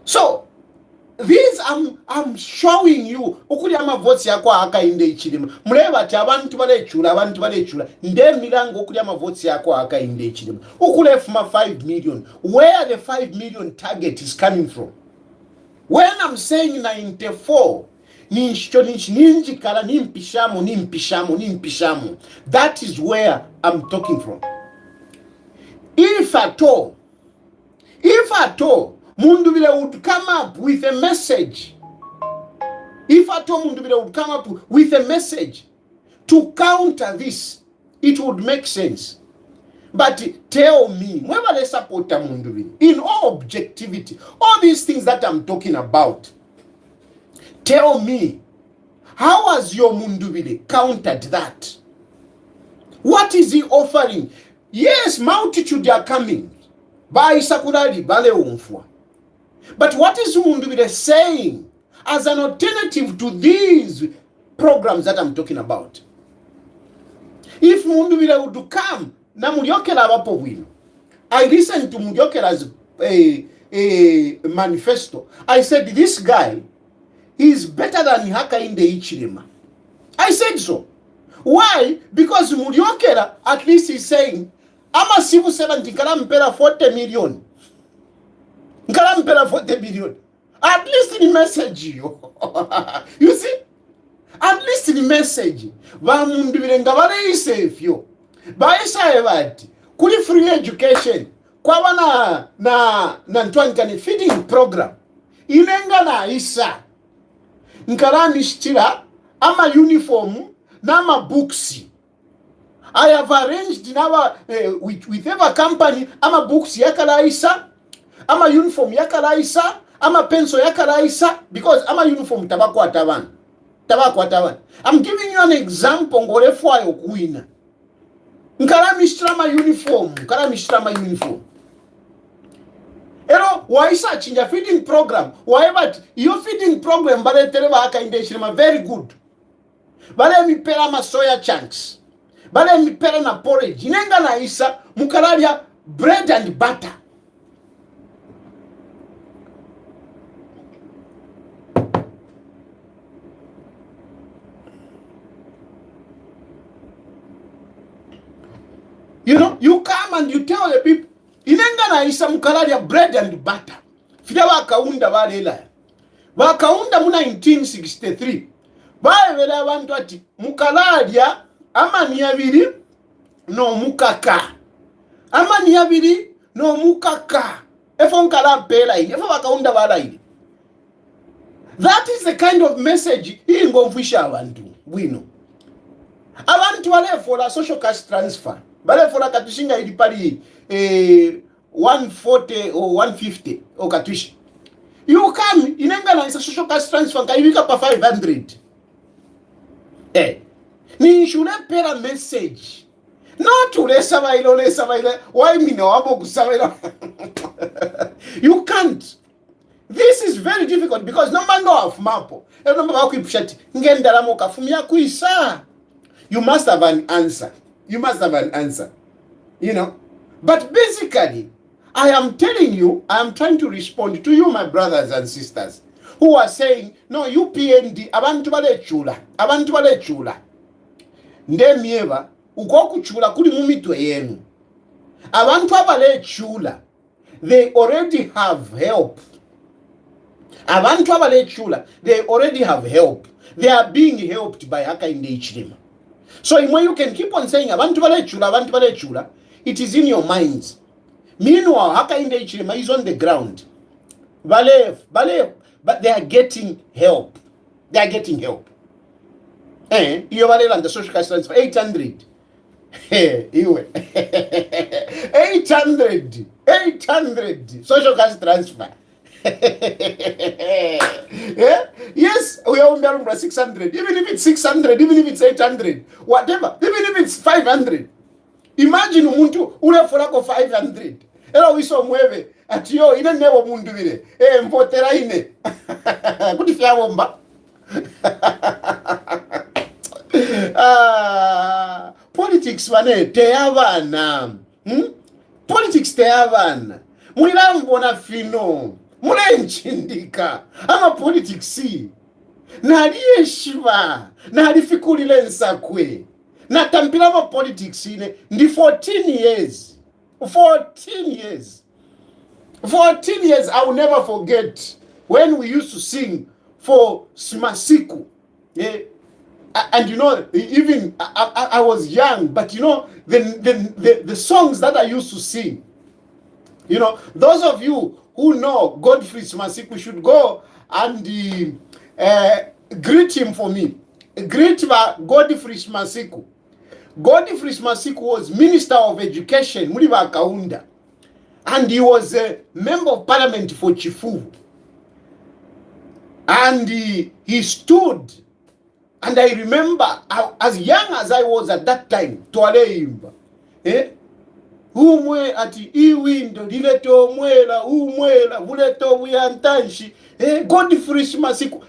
So these I'm showing you ukuli amavotes yakwa Hakainde Hichilema. Mureba ati abantu balechula nde milango ukuli amavotes yakwa Hakainde Hichilema. Ukule fuma 5 million. Where the 5 million target is coming from? When I'm saying 94, that is where I'm talking from. If at all Mundubile would come up with a message, to counter this, it would make sense. But tell me, whether they support Mundubile, in all objectivity, all these things that I'm talking about, tell me, how has your Mundubile countered that? What is he offering? Yes, multitude are coming. But what is Mundubile saying as an alternative to these programs that I'm talking about? If Mundubile would come, I listened to Mudyokela's manifesto. I said, this guy is better than Hakainde Hichilema. I said so. Why? Because Mudyokela at least is saying, I'm a civil servant, nkalampera 40 million. Nkalampera 40 million. At least in the message, you see? At least in the message. Bamundubile ngabale safe yo. Baisha ebati. Kuli free education. Kwa wana na ntwankani feeding program. Ilenga na isa. Nkalani shitila ama uniform na ama books. I have arranged in our with every company ama books yakala isa, ama uniform yakala isa, ama pencil yakala isa, because ama uniform tabako ataban. I'm giving you an example ngore fwa yokuina. Nkala mishtrama uniform. Ero waisa chinja feeding program. Whatever your feeding program bale tereba Hakainde Hichilema very good. Bale mi pera ma soya chunks. Bale mi pera na porridge. Inenga na isa mukalaria bread and butter. You know, you come and you tell the people, inenga na isa mukalaria bread and butter. Fida wakaunda balela. Wakaunda mu 1963. Bae vela bantu ati mukalaria ama niyabiri no mukaka. Ama niyabiri no mukaka. Efo nkala pela ini. Efo wakaunda bala ini. That is the kind of message hii ngomfisha abantu. Wino. Abantu wale for a social cash transfer. Bale for a katushinga ili pali 140 or 150 or katushi. You come inenga na isa social cash transfer kaibika pa 500. ninchulepera message not ulesabaila why mina wabo kusabaila. You can't. This is very difficult because no man of mapo enomba bakwipshati ngendalamo kafumya kuisa. You must have an answer. You must have an answer. You know. But basically, I am telling you, I am trying to respond to you, my brothers and sisters, who are saying, no, you PND, abantu bale chula. Ndemieva, ukoku chula kuli mumitwe yenu. Abantu bale chula, they already have help. Abantu bale chula, they already have help. They are being helped by Hakainde Hichilema. So when you can keep on saying, abantu bale chula, it is in your minds. Meanwhile, Hakainde Hichilema is on the ground. But they are getting help. They are getting help. You are the social cash transfer 800. You 800 social cash transfer. Yes, we are on 600. Even if it's 600, even if it's 800, whatever, even if it's 500. Imagine umuntu ule folako 500. Ela wiso mweve ati yo ine nebo mundu vile. Mpotera ine. Kuti fya bomba. Politics wane teyavana. Politics teyavana. Mulambona fino. Mule nchindika. Ama politics si. Naliye shiva. Nalifikulile nsakwe. Na tampilama politics ine ndi 14 years. 14 years. 14 years. I will never forget when we used to sing for Smasiku. And you know, even I was young, but you know, the songs that I used to sing, you know, those of you who know Godfrey Smasiku should go and greet him for me. Greet Godfrey Smasiku. Godfrey Smasiku was Minister of Education, Muliba Kaunda, and he was a member of parliament for Chifu. And he stood, and I remember, as young as I was at that time, Twaleimba, umwe ati iwindo lileto mwela umwela vuleto buyantanshi, Godfrey Smasiku.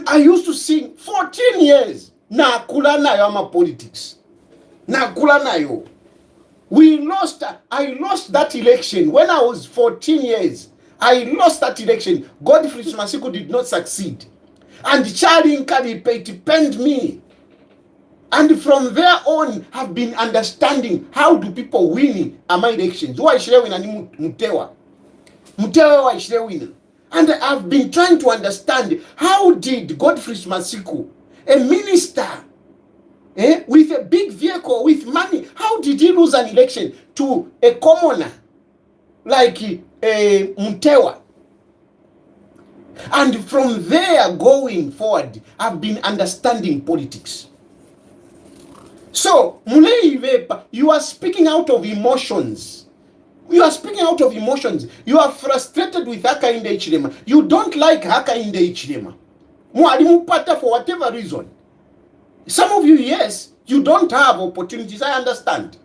I used to sing 14 years. Na kula nayo ama politics. Na kula nayo. I lost that election when I was 14 years. I lost that election. Godfrey Smasiku did not succeed. And Charlie Nkadi penned me. And from there on, have been understanding how do people win my elections. Why should win ani Mutewa? Mutewa why should win? And I've been trying to understand how did Godfrey Smasiku, a minister, with a big vehicle, with money, how did he lose an election to a commoner like Mutewa? And from there going forward, I've been understanding politics. So, Muleivepa, you are speaking out of emotions. You are speaking out of emotions. You are frustrated with Hakainde Hichilema. You don't like Hakainde Hichilema. Mualimupata for whatever reason. Some of you, yes, you don't have opportunities. I understand.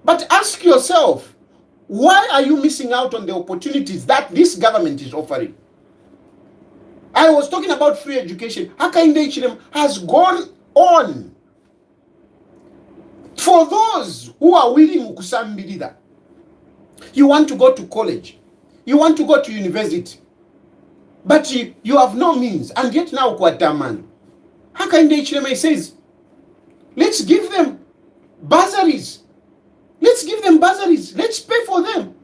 But ask yourself, why are you missing out on the opportunities that this government is offering? I was talking about free education. Hakainde Hichilema has gone on. For those who are willing kusambirida, you want to go to college, you want to go to university, but you have no means, and yet now Kwataman. Hakainde Hichilema says, let's give them bursaries. Let's give them bursaries. Let's pay for them.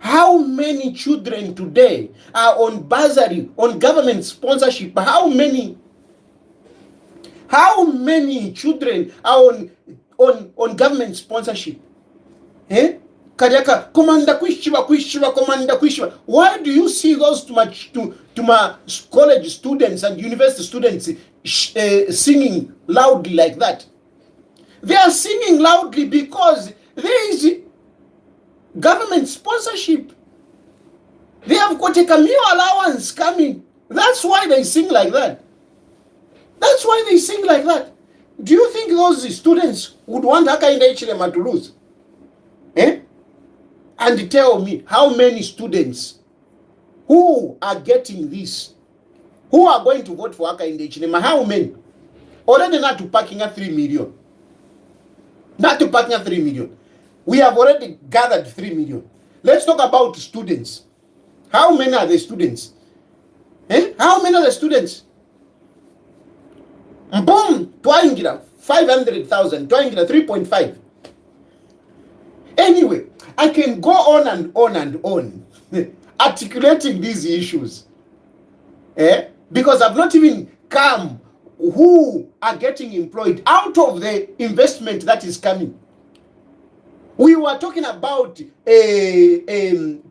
How many children today are on bursary, on government sponsorship? How many children are on government sponsorship? Kadiaka komanda kwishiba. Why do you see those to my college students and university students singing loudly like that? They are singing loudly because there is government sponsorship. They have got a meal allowance coming. That's why they sing like that. That's why they sing like that. Do you think those students would want Hakainde Hichilema to lose? Eh? And tell me how many students who are getting this, who are going to vote for Hakainde Hichilema, how many? Already not to packing at 3 million. Not to packing at 3 million. We have already gathered 3 million. Let's talk about students. How many are the students? Eh? How many are the students? Boom! Twaingira 500,000. Twaingira 3.5. Anyway, I can go on and on and on articulating these issues. Eh? Because I've not even come who are getting employed out of the investment that is coming. We were talking about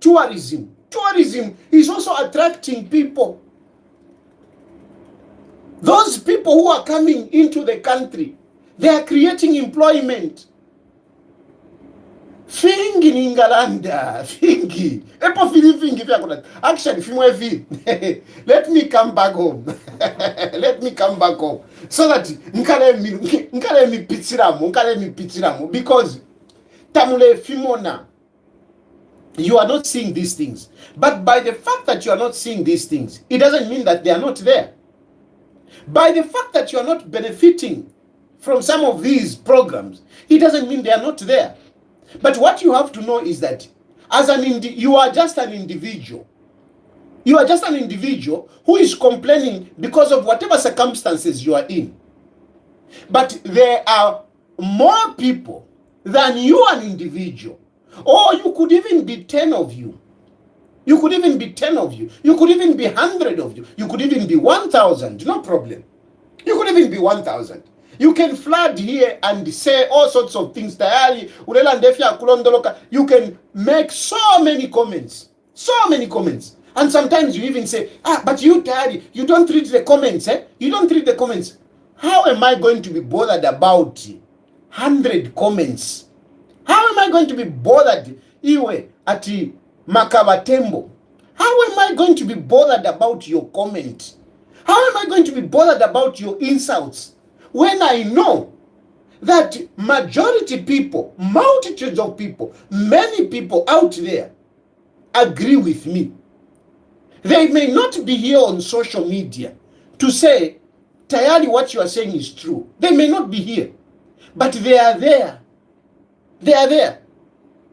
tourism. Tourism is also attracting people. Those people who are coming into the country, they are creating employment. Fingi ningalanda, fingi. Epo fingi vya actually fimwe. Let me come back home. Let me come back home so that nkale mi pitsiramu because tamule fimona. You are not seeing these things. But by the fact that you are not seeing these things, it doesn't mean that they are not there. By the fact that you are not benefiting from some of these programs, it doesn't mean they are not there. But what you have to know is that as you are just an individual. You are just an individual who is complaining because of whatever circumstances you are in. But there are more people than you, an individual. Or you could even be 10 of you. You could even be 10 of you. You could even be 100 of you. You could even be 1,000. No problem. You could even be 1,000. You can flood here and say all sorts of things. You can make so many comments. So many comments. And sometimes you even say, but you Tayari, you don't read the comments. You don't read the comments. How am I going to be bothered about 100 comments? How am I going to be bothered iwe ati Makabatembo? How am I going to be bothered about your comment? How am I going to be bothered about your insults when I know that majority people, multitudes of people, many people out there agree with me? They may not be here on social media to say, Tayari, what you are saying is true. They may not be here, but they are there. They are there.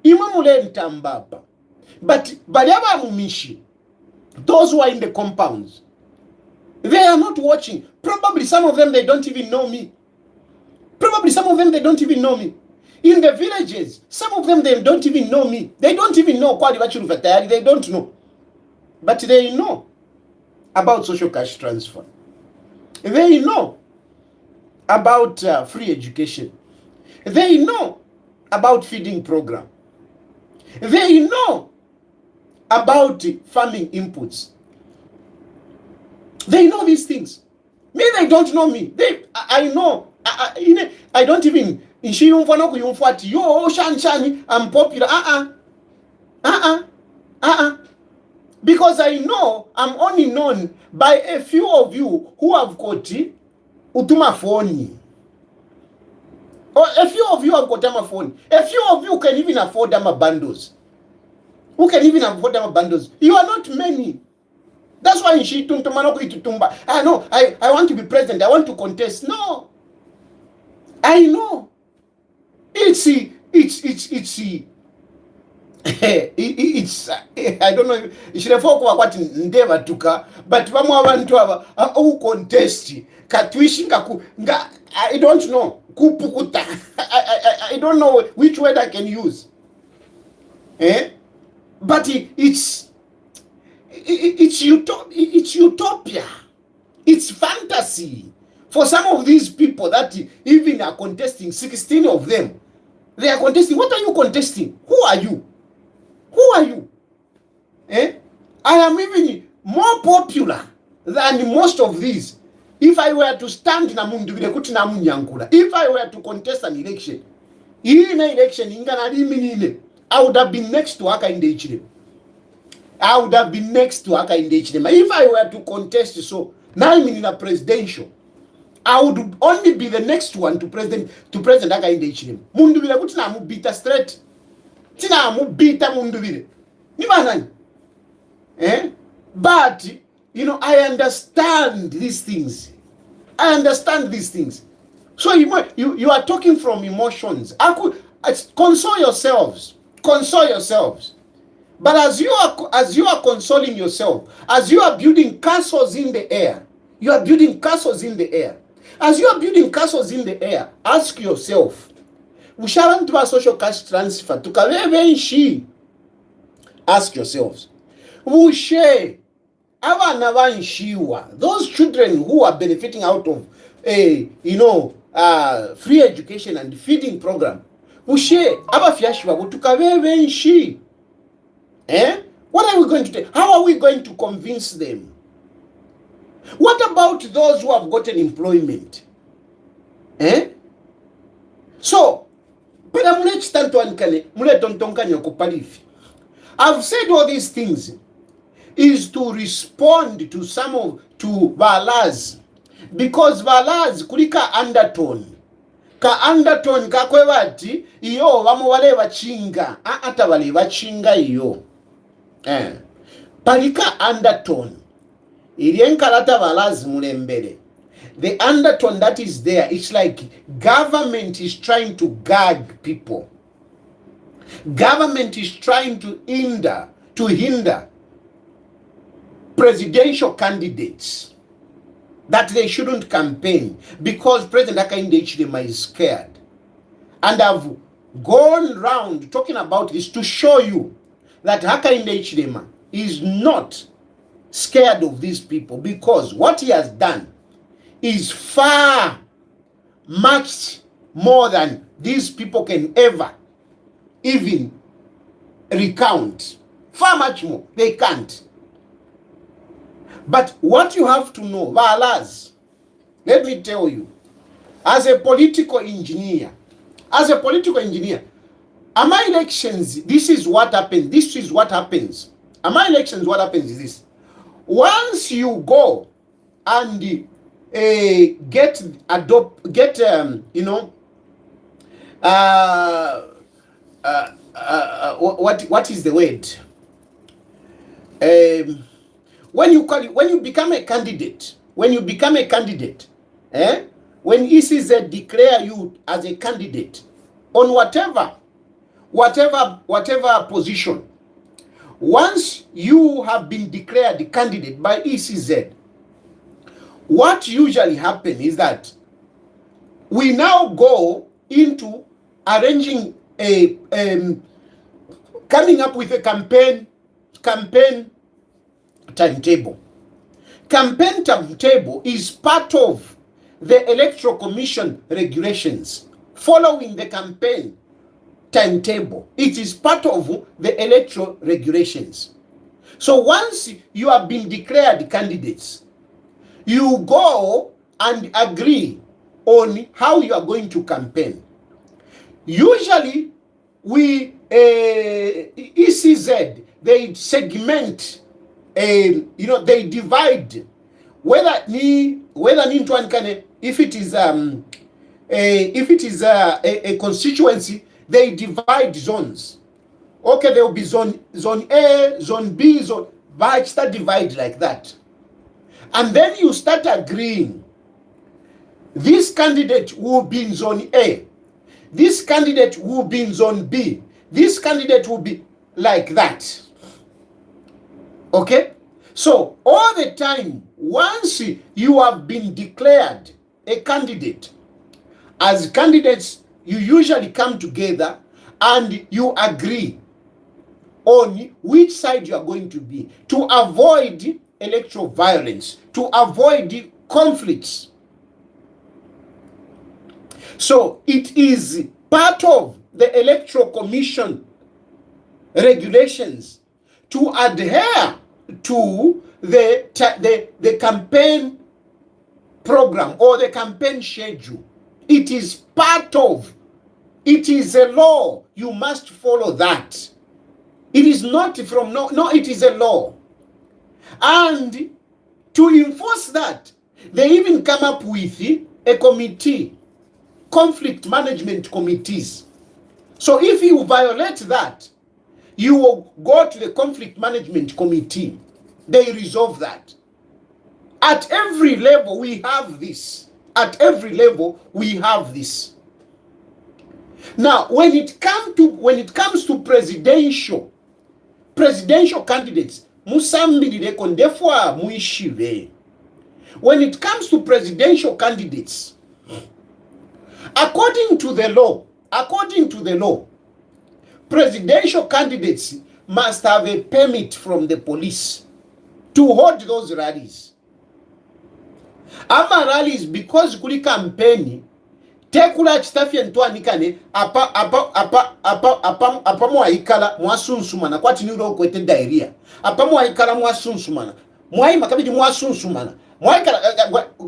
Imamule ntambaba. But Baliaba Mumishi, those who are in the compounds, they are not watching. Probably some of them, they don't even know me. Probably some of them, they don't even know me. In the villages, some of them, they don't even know me. They don't even know Kwadi Vachiru Fatayari. They don't know. But they know about social cash transfer. They know about free education. They know about feeding program. They know about farming inputs. They know these things. Me, they don't know me. I know. I don't even. Yo, Shanshani, I'm popular. Because I know I'm only known by a few of you who have got utuma phone. Or a few of you have got Dama phone. A few of you can even afford Dama bundles. Who can even afford Dama bundles? You are not many. That's why in Shitumba. I know. I want to be president. I want to contest. No. I know. It's I don't know. Ishirefoko what ndeva tuka, but vamwe abantu ava who contest katwishinga I don't know. Kupukuta. I don't know which word I can use. But it's utopia. It's fantasy. For some of these people that even are contesting, 16 of them, they are contesting. What are you contesting? Who are you? Who are you? I am even more popular than most of these. If I were to stand in if I were to contest an election, I would have been next to Hakainde Hichilema. I would have been next to Hakainde Hichilema. If I were to contest, so now I'm in a presidential. I would only be the next one to President Hakainde Hichilema. Mundu vile kuti namubita straight. Tina mubita mundu vile. Ni banani? But I understand these things. So you are talking from emotions. Console yourselves. But as you are consoling yourself, as you are building castles in the air, As you are building castles in the air, ask yourself, ushabantu social cash transfer tukabebenshi. Ask yourselves, bushe abana banshiwa, those children who are benefiting out of free education and feeding program, bushe abafyashwa tukabebenshi. What are we going to do? How are we going to convince them? What about those who have gotten employment? So, I've said all these things is to respond to Vala's, because Vala's kulika undertone. Ka undertone kakwebati iyo wamu wale bachinga ata wale bachinga iyo palika undertone ilienkalata Vala's mulembere. The undertone that is there, it's like government is trying to gag people. Government is trying to hinder presidential candidates that they shouldn't campaign because President Hakainde Hichilema is scared. And I've gone round talking about this to show you that Hakainde Hichilema is not scared of these people, because what he has done is far much more than these people can ever even recount. Far much more. They can't. But what you have to know, Vala's, let me tell you, as a political engineer, Ama elections, this is what happens. Ama elections, what happens is this. Once you go and what is the word? When you become a candidate, when ECZ declare you as a candidate on whatever position, once you have been declared the candidate by ECZ, what usually happens is that we now go into arranging coming up with a campaign timetable. Campaign timetable is part of the Electoral Commission regulations. Following the campaign timetable, it is part of the electoral regulations. So once you have been declared candidates, you go and agree on how you are going to campaign. Usually, ECZ, they segment, they divide. If it is a constituency, they divide zones. Okay, there will be zone A, zone B, zone. But start divide like that, and then you start agreeing. This candidate will be in zone A. This candidate will be in zone B. This candidate will be like that. Okay? So, all the time, once you have been declared a candidate, as candidates, you usually come together and you agree on which side you are going to be to avoid electoral violence, to avoid conflicts. So it is part of the Electoral Commission regulations to adhere to the campaign program or the campaign schedule. It is part of, it is a law. You must follow that. It is not from, no, it is a law. And to enforce that, they even come up with a committee, conflict management committees. So if you violate that, you will go to the conflict management committee. They resolve that. At every level, we have this. At every level, we have this. Now, when it comes to presidential candidates, musambireko ndefwa muishive. When it comes to presidential candidates, according to the law, presidential candidates must have a permit from the police to hold those rallies. Ama rallies, because kuli campaign tekula chitafye ntwanikane apa mwaikala mwasunsumana kwati nilo kwete diarrhea apa mwaikala mwasunsumana mwai makabidi mwasunsumana mwaikala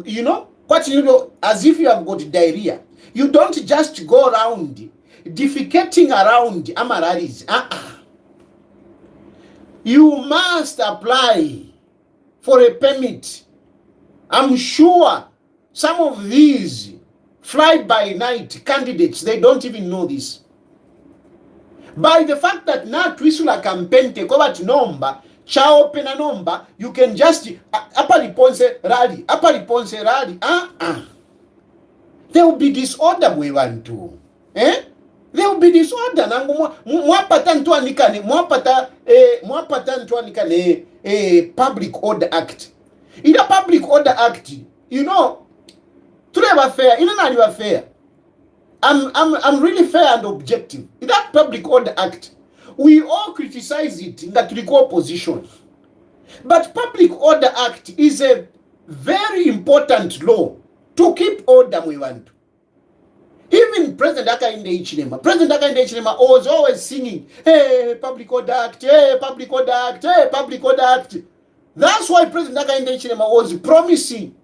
you know kwati nilo, as if you have got diarrhea. You don't just go around defecating around ama rallies. You must apply for a permit. I'm sure some of these fly-by-night candidates, they don't even know this. By the fact that na twisula campaign take over to number, chao pena number, you can just apa riponse rally. There will be disorder we want to. There will be disorder. Mwapata ntwanikane Public Order Act. In a Public Order Act, you know, fair, fair. I'm really fair and objective. In that Public Order Act, we all criticize it in that we go opposition. But Public Order Act is a very important law to keep order we want. Even President Hakainde Hichilema was always singing, hey, Public Order Act, hey, Public Order Act, hey, Public Order Act. That's why President Hakainde Hichilema was promising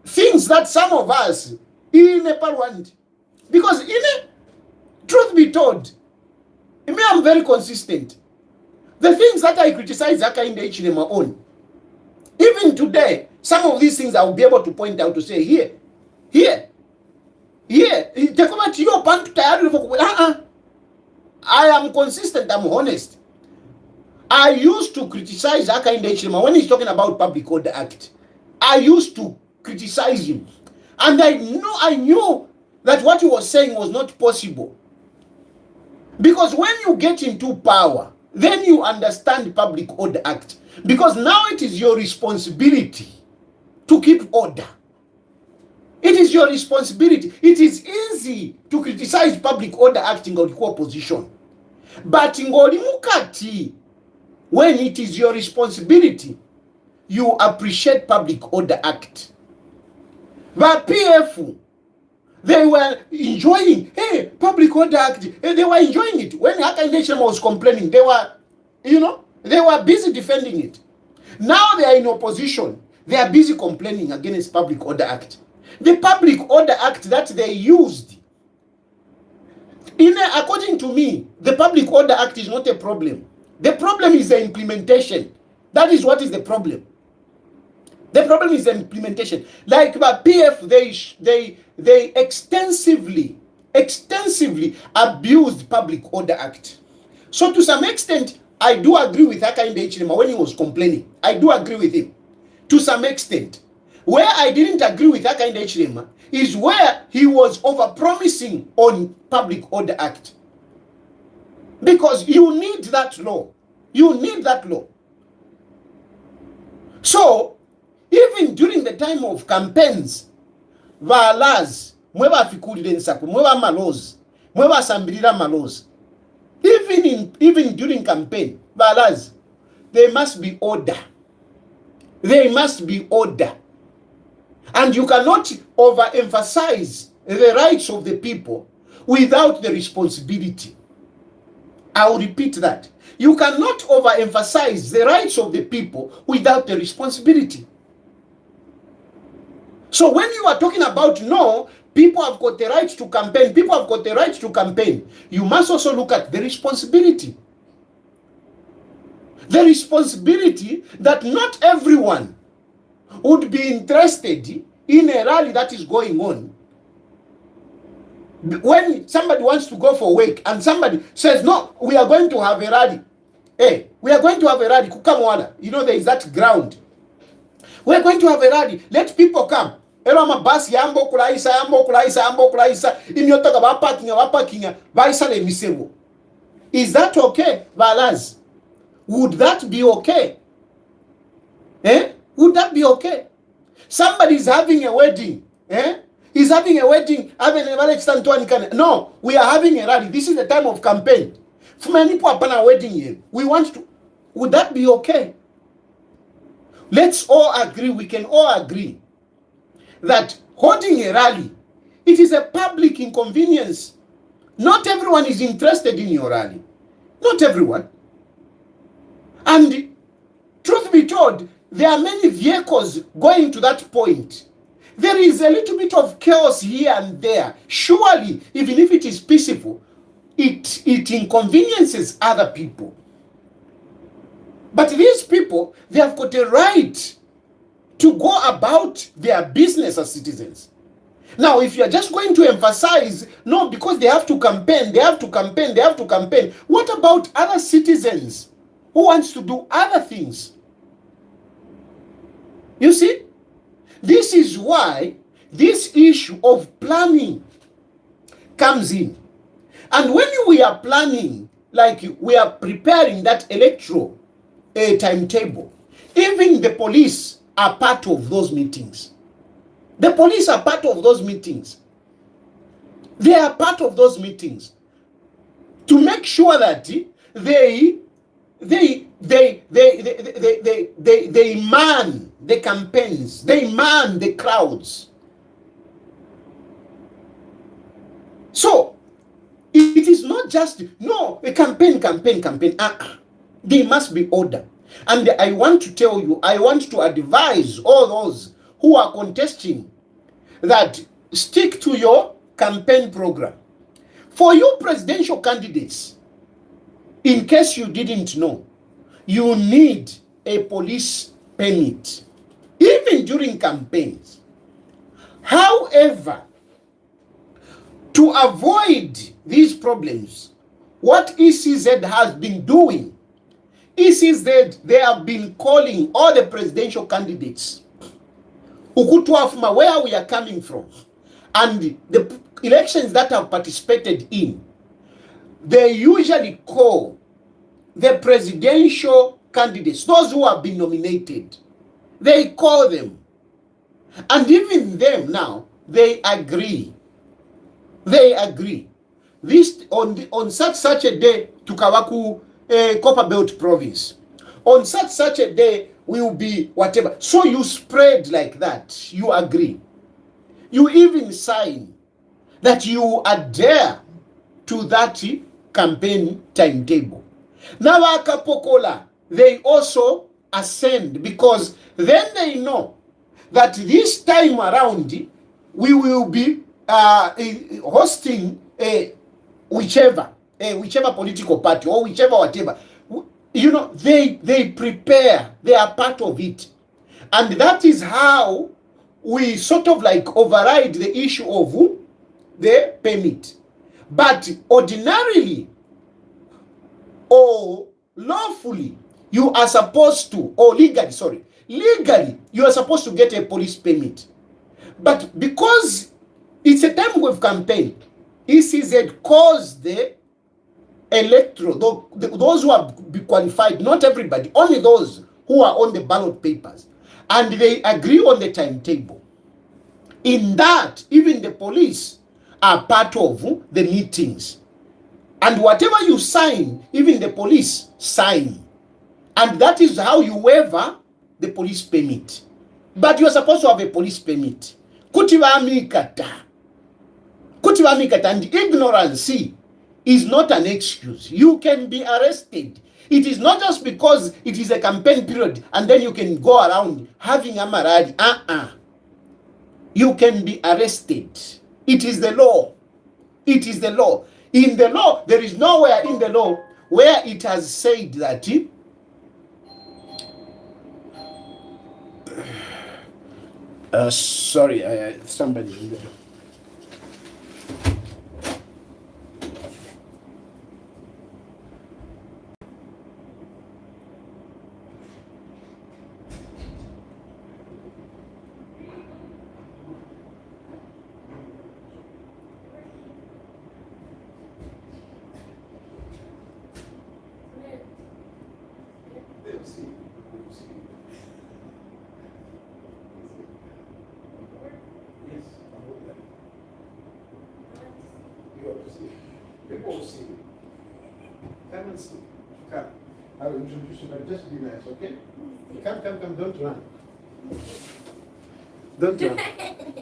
things that some of us in Nepal want. Because truth be told, I'm very consistent. The things that I criticize Hakainde Hichilema on, even today, some of these things I will be able to point out to say, here. I am consistent, I'm honest. I used to criticize Hakainde Hichilema when he's talking about Public Order Act. I used to criticize him. And I knew that what he was saying was not possible. Because when you get into power, then you understand Public Order Act. Because now it is your responsibility to keep order. It is your responsibility. It is easy to criticize Public Order Act in opposition. But in Mukati, when it is your responsibility, you appreciate Public Order Act. But PF, they were enjoying, hey, Public Order Act. They were enjoying it. When Hakainde Hichilema was complaining, they were busy defending it. Now they are in opposition. They are busy complaining against Public Order Act. The Public Order Act that they used, according to me, the Public Order Act is not a problem. The problem is the implementation. That is what is the problem. The problem is the implementation. Like PF, they extensively abused Public Order Act. So to some extent, I do agree with Hakainde Hichilema when he was complaining. I do agree with him to some extent. Where I didn't agree with Hakainde Hichilema is where he was overpromising on Public Order Act. Because you need that law. You need that law. So, even during the time of campaigns, valas, mweba fikulile nsaku, mweba malos, mweba sambirira malos. Even during campaign, valas, there must be order. There must be order. And you cannot overemphasize the rights of the people without the responsibility. I will repeat that. You cannot overemphasize the rights of the people without the responsibility. So when you are talking about no, people have got the right to campaign, people have got the right to campaign, you must also look at the responsibility. The responsibility that not everyone would be interested in a rally that is going on, when somebody wants to go for work and somebody says, no, we are going to have a rally. Hey, we are going to have a rally. Kukamwana. You know, there is that ground. We are going to have a rally. Let people come. Ero basi yambo kulaisa. Imyotoka bapakinga, baisa le misebo. Is that okay, Balaz? Would that be okay? Would that be okay? Somebody is having a wedding. He's having a wedding. No, we are having a rally. This is the time of campaign. For many people upon a wedding here, we want to. Would that be okay? Let's all agree. We can all agree that holding a rally, it is a public inconvenience. Not everyone is interested in your rally. Not everyone. And truth be told, there are many vehicles going to that point. There is a little bit of chaos here and there. Surely, even if it is peaceful, it inconveniences other people. But these people, they have got a right to go about their business as citizens. Now, if you are just going to emphasize, no, because they have to campaign, what about other citizens who wants to do other things? You see, this is why this issue of planning comes in. And when we are planning, like we are preparing that electoral timetable, even the police are part of those meetings. The police are part of those meetings. They are part of those meetings to make sure that they man the campaigns, they man the crowds. So it is not just a campaign. There must be order. And I want to tell you, I want to advise all those who are contesting that stick to your campaign program. For you presidential candidates, in case you didn't know, you need a police permit, even during campaigns. However, to avoid these problems, what ECZ has been doing, ECZ, they have been calling all the presidential candidates, Ukutuafuma, where we are coming from, and the elections that have participated in, they usually call the presidential candidates, those who have been nominated, they call them. And even them now, they agree. They agree. This on such a day to Kawaku Copper Belt province. On such a day will be whatever. So you spread like that. You agree. You even sign that you adhere to that campaign timetable. Now Akapokola, they also ascend because then they know that this time around we will be hosting whichever political party or whichever whatever. You know, they prepare, they are part of it. And that is how we sort of like override the issue of the permit. But ordinarily or lawfully, you are supposed to, or legally, you are supposed to get a police permit. But because it's a time of campaign, ECZ calls the electoral, those who have been qualified, not everybody, only those who are on the ballot papers, and they agree on the timetable. In that, even the police are part of the meetings. And whatever you sign, even the police sign. And that is how you waiver the police permit. But you are supposed to have a police permit. Kutivamikata. And ignorance is not an excuse. You can be arrested. It is not just because it is a campaign period and then you can go around having a maradi. You can be arrested. It is the law. It is the law. In the law, there is nowhere in the law where it has said that Sorry, somebody in there. People will see you. Come and see. Come. I will introduce you, but just be nice, okay? Come, don't run. Don't run.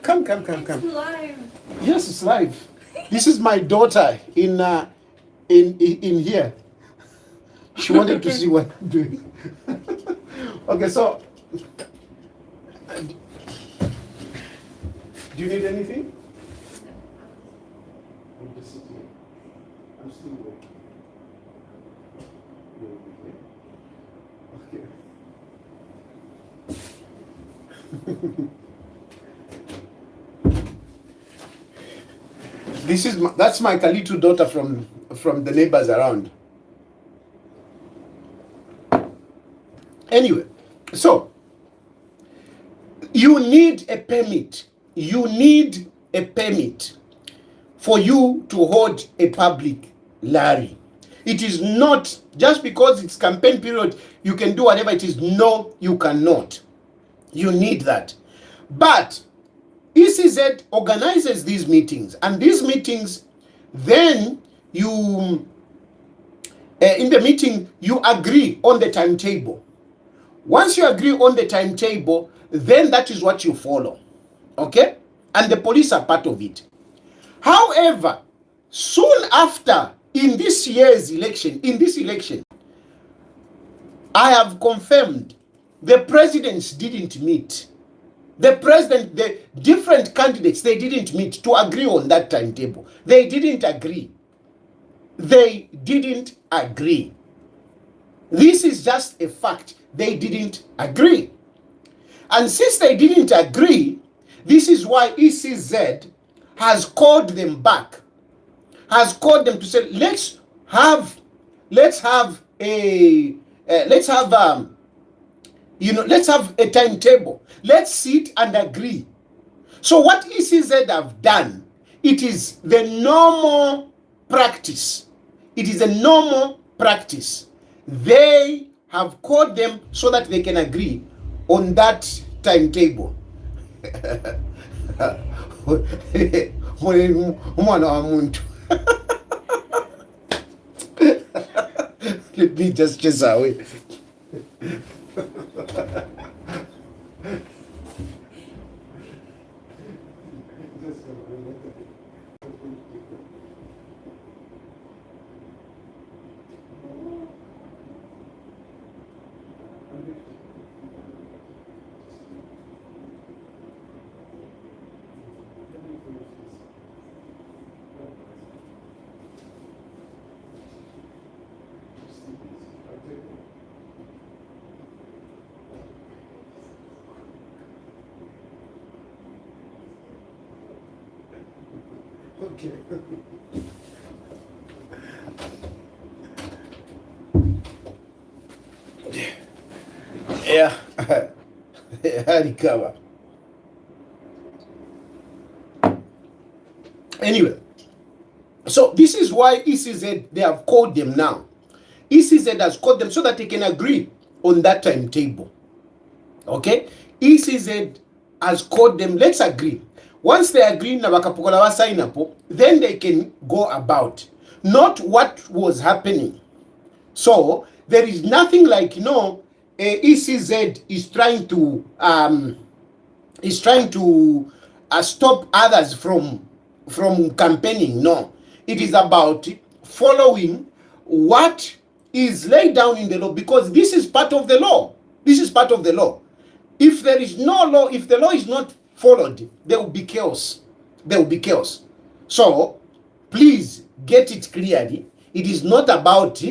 Come. It's live. Yes, it's live. This is my daughter in here. She wanted to see what I'm doing. Okay, so do you need anything? I'm just sitting here. I'm still working. Okay. That's my little daughter from the neighbors around. Anyway, so you need a permit. You need a permit for you to hold a public rally. It is not just because it's campaign period, you can do whatever it is. No, you cannot. You need that. But ECZ organizes these meetings, and these meetings, then you, in the meeting, you agree on the timetable. Once you agree on the timetable, then that is what you follow. Okay? And the police are part of it. However, soon after, in this year's election, I have confirmed the presidents didn't meet. The different candidates, they didn't meet to agree on that timetable. They didn't agree. This is just a fact. They didn't agree. And since they didn't agree, this is why ECZ has called them back, has called them to say, let's have a timetable. Let's sit and agree. So what ECZ have done, it is the normal practice. They have called them so that they can agree on that timetable. Let me just chase away. Okay. Yeah. I recover. Anyway, so this is why ECZ, they have called them now. ECZ has called them so that they can agree on that timetable. Okay? ECZ has called them, let's agree. Once they agree, then they can go about. Not what was happening. So there is nothing like, ECZ is trying to stop others from campaigning. No, it is about following what is laid down in the law, because this is part of the law. If there is no law, if the law is not followed, there will be chaos. So please get it clearly. It is not about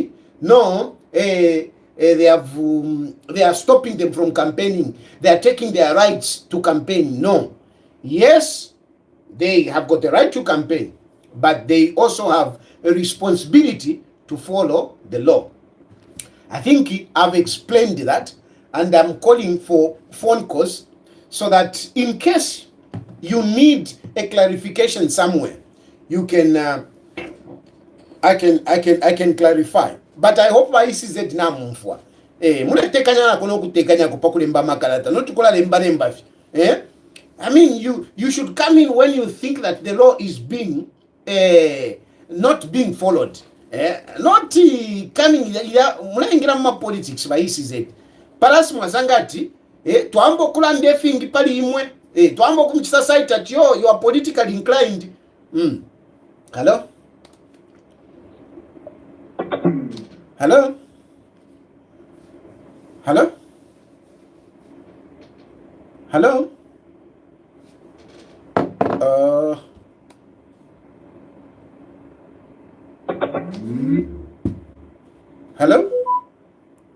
they are stopping them from campaigning. They are taking their rights to campaign. No. Yes, they have got the right to campaign, but they also have a responsibility to follow the law. I think I've explained that, and I'm calling for phone calls so that in case you need a clarification somewhere, you can I can clarify. But I hope ICZ namumfwa. Munatekanya na kono kutekanya kupakulemba makalata. Not to lemba. I mean, you should come in when you think that the law is being not being followed. Not coming munaingira ma politics by ICZ. Paras mwazangati twambo kula ndefingi pali imwe. Twambo kumchisa site at you are politically inclined. Hello? Hello? Hello? Hello? Hello?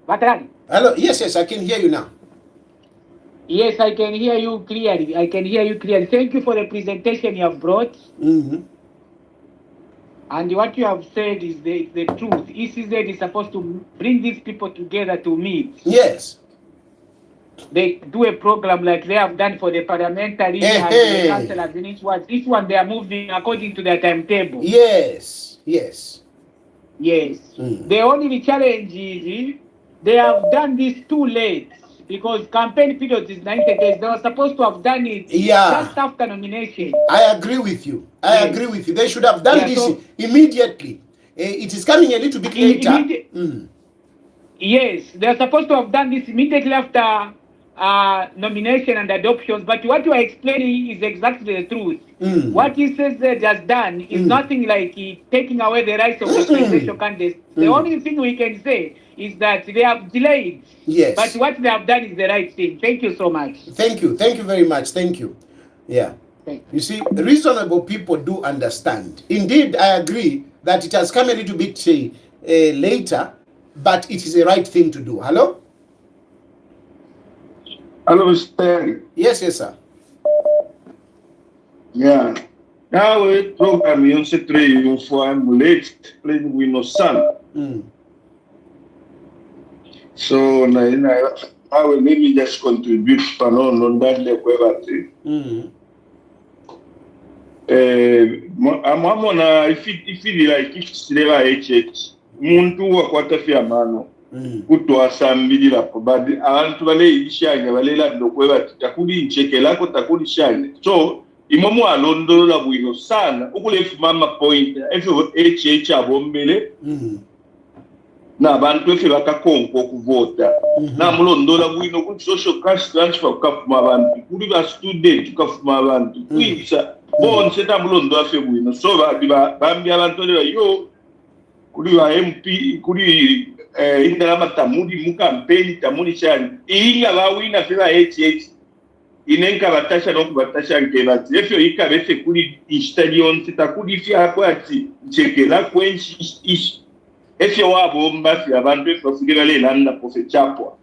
Batran. Hello? Yes, I can hear you now. Yes, I can hear you clearly. Thank you for the presentation you have brought. And what you have said is the truth. ECZ is supposed to bring these people together to meet. Yes. They do a program like they have done for the parliamentary and the councillors in each one they are moving according to their timetable. Yes. The only challenge is they have done this too late because campaign period is 90 days. They were supposed to have done it just after nomination. I agree with you. They should have done this immediately. It is coming a little bit later. Yes, they're supposed to have done this immediately after nomination and adoptions, but what you are explaining is exactly the truth. What he says that has done is nothing like taking away the rights of the presidential candidates. The only thing we can say is that they have delayed. Yes. But what they have done is the right thing. Thank you so much. Thank you very much. Thank you. Yeah. You see, reasonable people do understand. Indeed, I agree that it has come a little bit later, but it is the right thing to do. Hello? Hello, Mr. Yes, sir. Yeah. Now we program you say three for I'm late playing with no son. So I will maybe just contribute on that level. I'm on if it like if silver HH muntu wakwatafia mano kutwasambirira badi abantu baleyishanya balela ndokweba takuli ncheke lako takuli shanya so imomu alondolola bwino sana ukulefu mama point efo HH abombele n'abantu efe bakakonko okuvota namulondola bwino ku social cash transfer kafuma abantu kuli ba student kafuma abantu kwisa bonse tamulondola afe bwino so bambi abantu yo kuli wa MP kuli indalama tamuli mu campaign tamuli cyane inga bawina fela HH inenka batasha no kubatasha nkebati efyo ikabese kuli stadion sitakuli fya kwati chekela kwenshi ish efyo wabo mbasi abantu efosigira lela na pose chapwa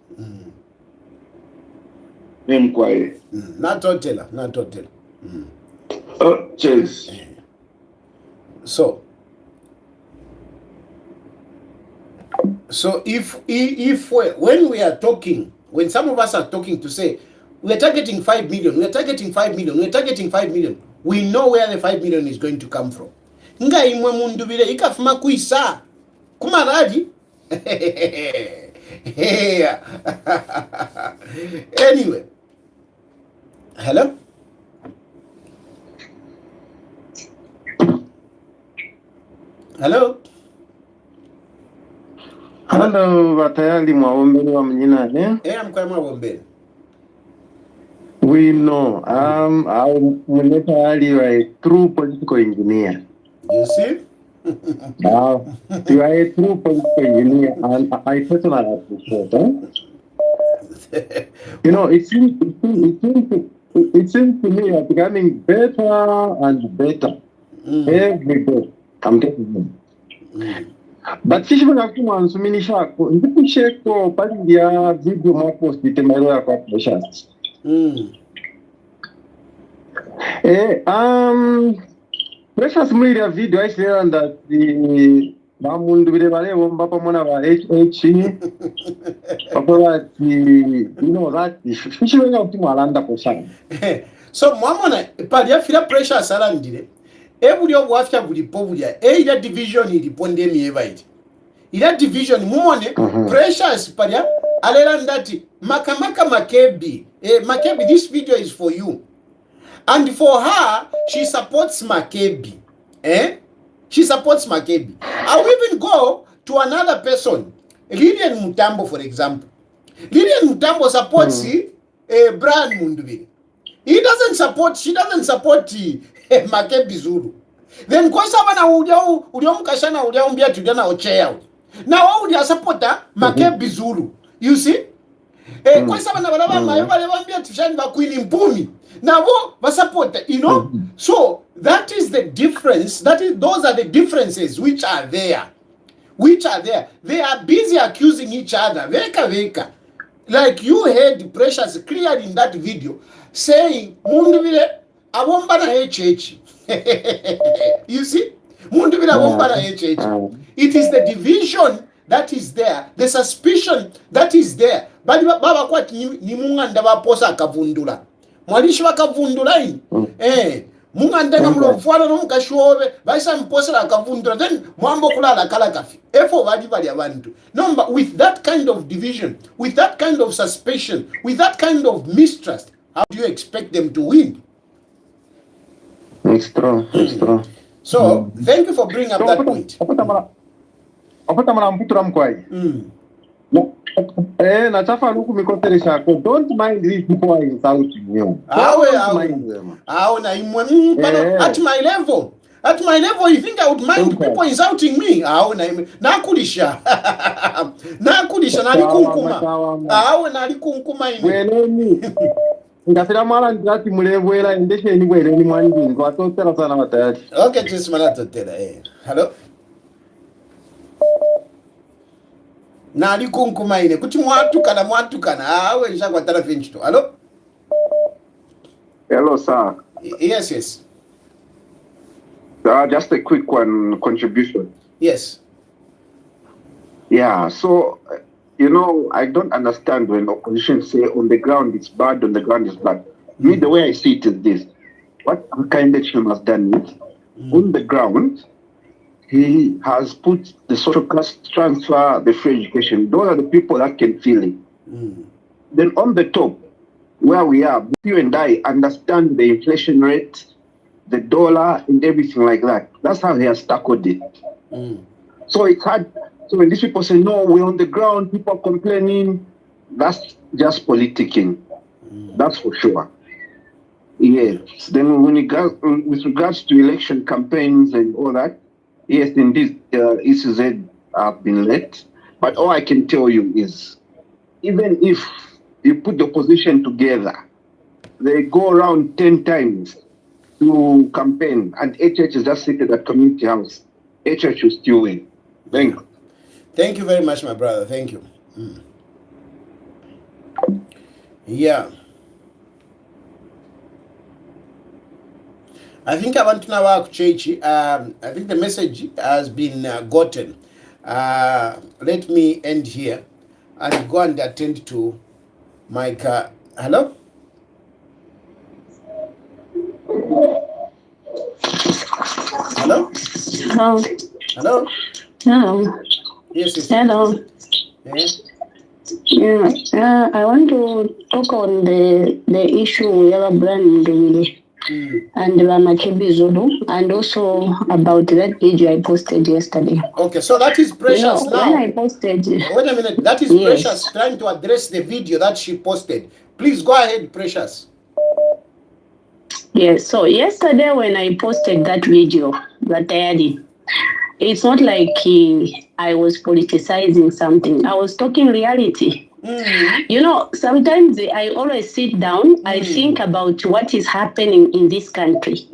nemkwaye not total cheers. So if when we are talking, when some of us are talking to say we are targeting 5 million, we know where the 5 million is going to come from. Nga imwe mundu bile ikafuma kuisa kumaradi. Anyway, hello. Hello, batayali mwaombele wa mnyina mkwa mwaombele. We know. You are a true political engineer. You see? You are a true political engineer, and I personally appreciate it. You know, it seems to me are becoming better and better every day. I'm getting them. But chishimanga kumwansuminisha ko ndikucheko pali ya video mwapost itemero ya kwa precious. Precious mwili ya video aisera ndati bamundu bile bale bomba pamona ba HH papola ti that chishimanga kumwalanda posana. So mwamona pali ya fila Precious alandire ebuli obwafya bulipo bulya eira division ilipo ndemi ebaiti ila division mumone Precious palya alela ndati makamaka Makebi Makebi, this video is for you, and for her she supports Makebi. She supports Makebi. I will even go to another person, Lilian Mutambo, for example. Lilian Mutambo supports Brian Mundubile. She doesn't support Makebi Zulu. Then kwa sabana uliomkashana uliambia tujana ochea. Now ulia supporta Makebi Zulu. You see? Kwa sabana balaba mayobale bambia tujani bakwini mpumi. Now basupporta, you know? So that is the difference. Those are the differences which are there. They are busy accusing each other. Veka. Like you heard Precious clearly in that video saying Mundubile abomba na HH. You see? Mundubile abomba na HH. It is the division that is there, the suspicion that is there. Baba kwa ni munganda baposa akavundula. Mwalishi wakavundula ini. Munganda na mlofwana no mkashobe baisa mposela akavundula, then mwambo kulala kala kafi. Efo bali abantu. No, but with that kind of division, with that kind of suspicion, with that kind of mistrust, how do you expect them to win? It's true. So thank you for bringing up that point. Apatamara mputura mkwai. Nachafa luku mikoteresha ko. Don't mind these people are insulting you. Don't mind them. At my level. At my level, you think I would mind people insulting me? Nakulisha. Nalikunkuma ini. Ngafira mara ndati mulevwela ndeshe ni bwere ni mwandi kwa totera sana matayari. Okay, just mana totera. Hello. Nalikunkuma ine kuti mwatukana awe nshakwa tara finchito. Hello. Hello, sir. Yes. Just a quick contribution. Yes. Yeah, so, I don't understand when opposition say on the ground it's bad, on the ground it's bad. Me, the way I see it is this. What Kandidature has done is, on the ground, he has put the social class transfer, the free education. Those are the people that can feel it. Then on the top, where we are, you and I understand the inflation rate, the dollar, and everything like that. That's how he has tackled it. So it's hard. So when these people say, no, we're on the ground, people are complaining, that's just politicking. That's for sure. Yes. Then with regards to election campaigns and all that, yes, indeed, ECZ have been late. But all I can tell you is, even if you put the opposition together, they go around 10 times to campaign, and HH is just seated at community house. HH will still win. Thank you. Thank you very much, my brother. Thank you. Yeah. I think I want to know about Chechi. I think the message has been gotten. Let me end here and go and attend to Mike. Hello? Hello? Hello. Yes. Hello. Yeah. I want to talk on the issue of brand and Makebi Zulu, and also about that video I posted yesterday. Okay, so that is Precious now. When I posted... Wait a minute, that is Precious trying to address the video that she posted. Please go ahead, Precious. Yes, so yesterday when I posted that video that I added, it's not like I was politicizing something. I was talking reality. Sometimes I always sit down, I think about what is happening in this country.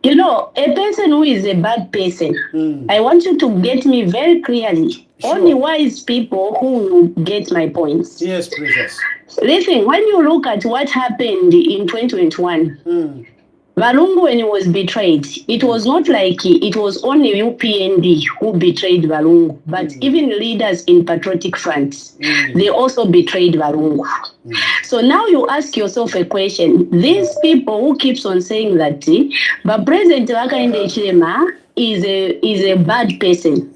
You know, a person who is a bad person, I want you to get me very clearly. Sure. Only wise people who will get my points. Yes, Precious. Listen, when you look at what happened in 2021, Balungu, when he was betrayed, it was not like it was only UPND who betrayed Balungu, but even leaders in Patriotic Front, they also betrayed Balungu. So now you ask yourself a question. These people who keeps on saying that, but President Hakainde Hichilema is a bad person.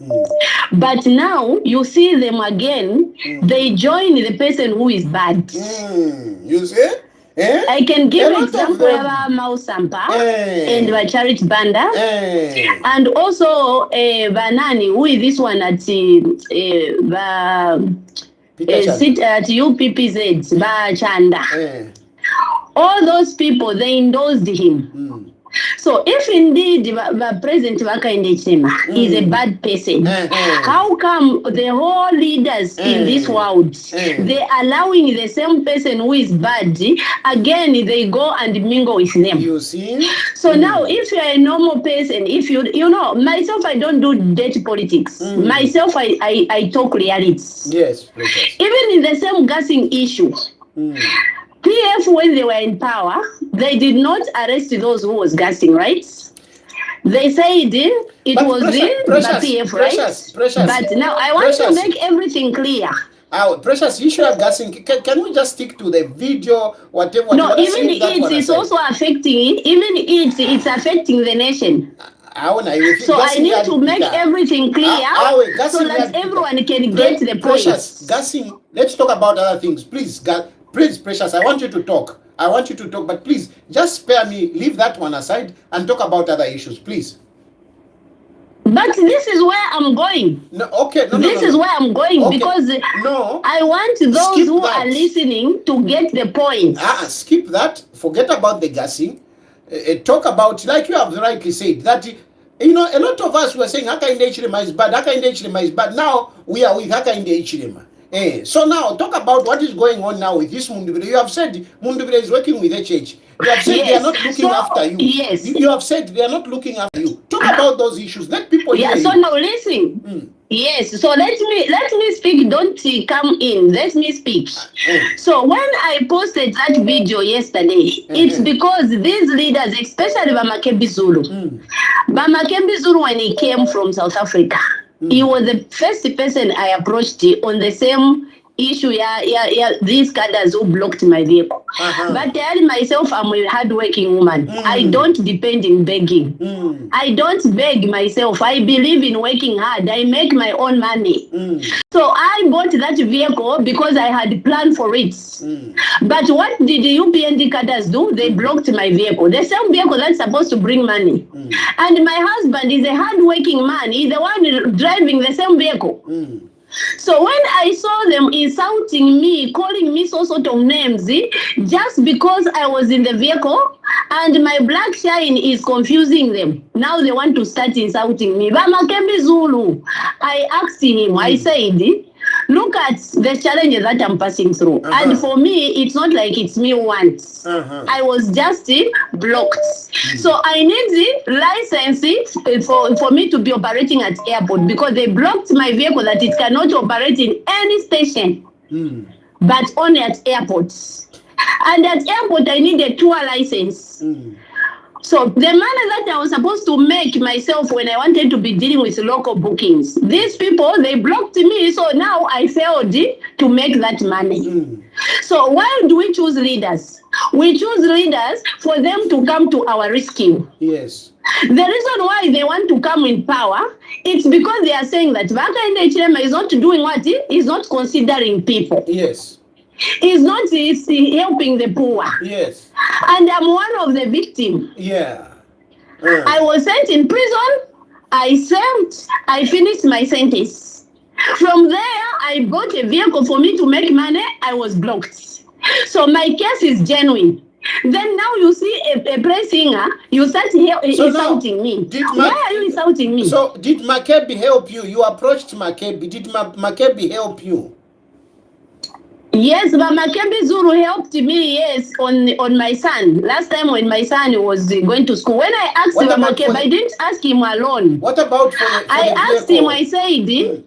But now you see them again, they join the person who is bad. You see? Eh? I can give A lot example of them. of Mau Sampa and Charity Banda, Eh. and also Banani, who is this one at sit at UPPZ, Ba Chanda. All those people, they endorsed him. So if indeed the President Hakainde Hichilema is a bad person, how come the whole leaders in this world, they allowing the same person who is bad, again they go and mingle with them? You see? So now if you're a normal person, if you know, myself, I don't do dirty politics. Myself, I talk reality. Yes, Precious. Even in the same gassing issue, PF, when they were in power, they did not arrest those who was gassing, right? They said it But was Precious, the PF, right? Precious. But now I want to make everything clear. Precious, issue of gassing. Can we just stick to the video, whatever? No, even it's also affecting it. Even it's affecting the nation. So I need to make everything clear so that everyone can get the point. Precious, gassing. Let's talk about other things, please. Please, Precious, I want you to talk. But please, just spare me. Leave that one aside and talk about other issues, please. But this is where I'm going. No, okay. This is where I'm going, okay. Because I want those who are listening to get the point. Skip that. Forget about the gassing. Talk about, like you have rightly said, that a lot of us were saying Hakainde Hichilema is bad. Now we are with Hakainde Hichilema. So now talk about what is going on now with this Mundubile. You have said Mundubile is working with the church. You have said they are not looking after you. Yes. You have said they are not looking after you. Talk about those issues. Let people hear so you. now listen. Yes, so let me speak. Don't come in. Let me speak. So when I posted that video yesterday, it's because these leaders, especially Bamakembi Zulu, when he came from South Africa, he was the first person I approached on the same issue. These cadres who blocked my vehicle. But I myself, I'm a hardworking woman. I don't depend in begging. I don't beg myself. I believe in working hard. I make my own money. So I bought that vehicle because I had planned for it. But what did the UPND cadres do? They blocked my vehicle. The same vehicle that's supposed to bring money. And my husband is a hardworking man. He's the one driving the same vehicle. So when I saw them insulting me, calling me so sort of names, just because I was in the vehicle and my black shine is confusing them, now they want to start insulting me. Bamakembi Zulu, I asked him, I said, look at the challenges that I'm passing through. And for me, it's not like it's me once. I was just blocked. So I need the license for me to be operating at airport because they blocked my vehicle that it cannot operate in any station, but only at airports. And at airport, I need a tour license. So the money that I was supposed to make myself when I wanted to be dealing with local bookings, these people, they blocked me. So now I failed to make that money. So why do we choose leaders? We choose leaders for them to come to our rescue. Yes. The reason why they want to come in power, it's because they are saying that Hakainde Hichilema is not doing what? He's not considering people. Yes. He's not helping the poor. Yes. And I'm one of the victims. Yeah. I was sent in prison. I served. I finished my sentence. From there, I bought a vehicle for me to make money. I was blocked. So my case is genuine. Then now you see a praise singer, you start insulting me. Why are you insulting me? So did Makebi help you? You approached Makebi. Did Makebi help you? Yes, Mama Kembi Zulu helped me, yes, on my son. Last time when my son was going to school, when I asked What Mama about for Kembi, I didn't ask him alone. What about for the I asked him, I said,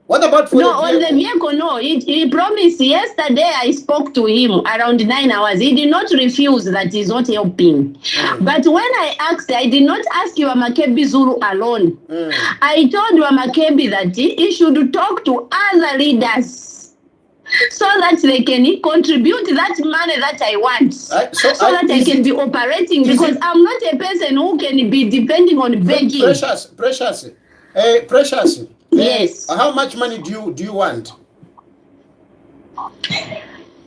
What about for no, the on the vehicle? vehicle, no. He promised yesterday. I spoke to him around 9 hours. He did not refuse that he's not helping. But when I asked, I did not ask Mama Zulu alone. I told Mama that he should talk to other leaders so that they can contribute that money that I want. So that I can be operating, because I'm not a person who can be depending on begging. Precious. Yes. How much money do you want?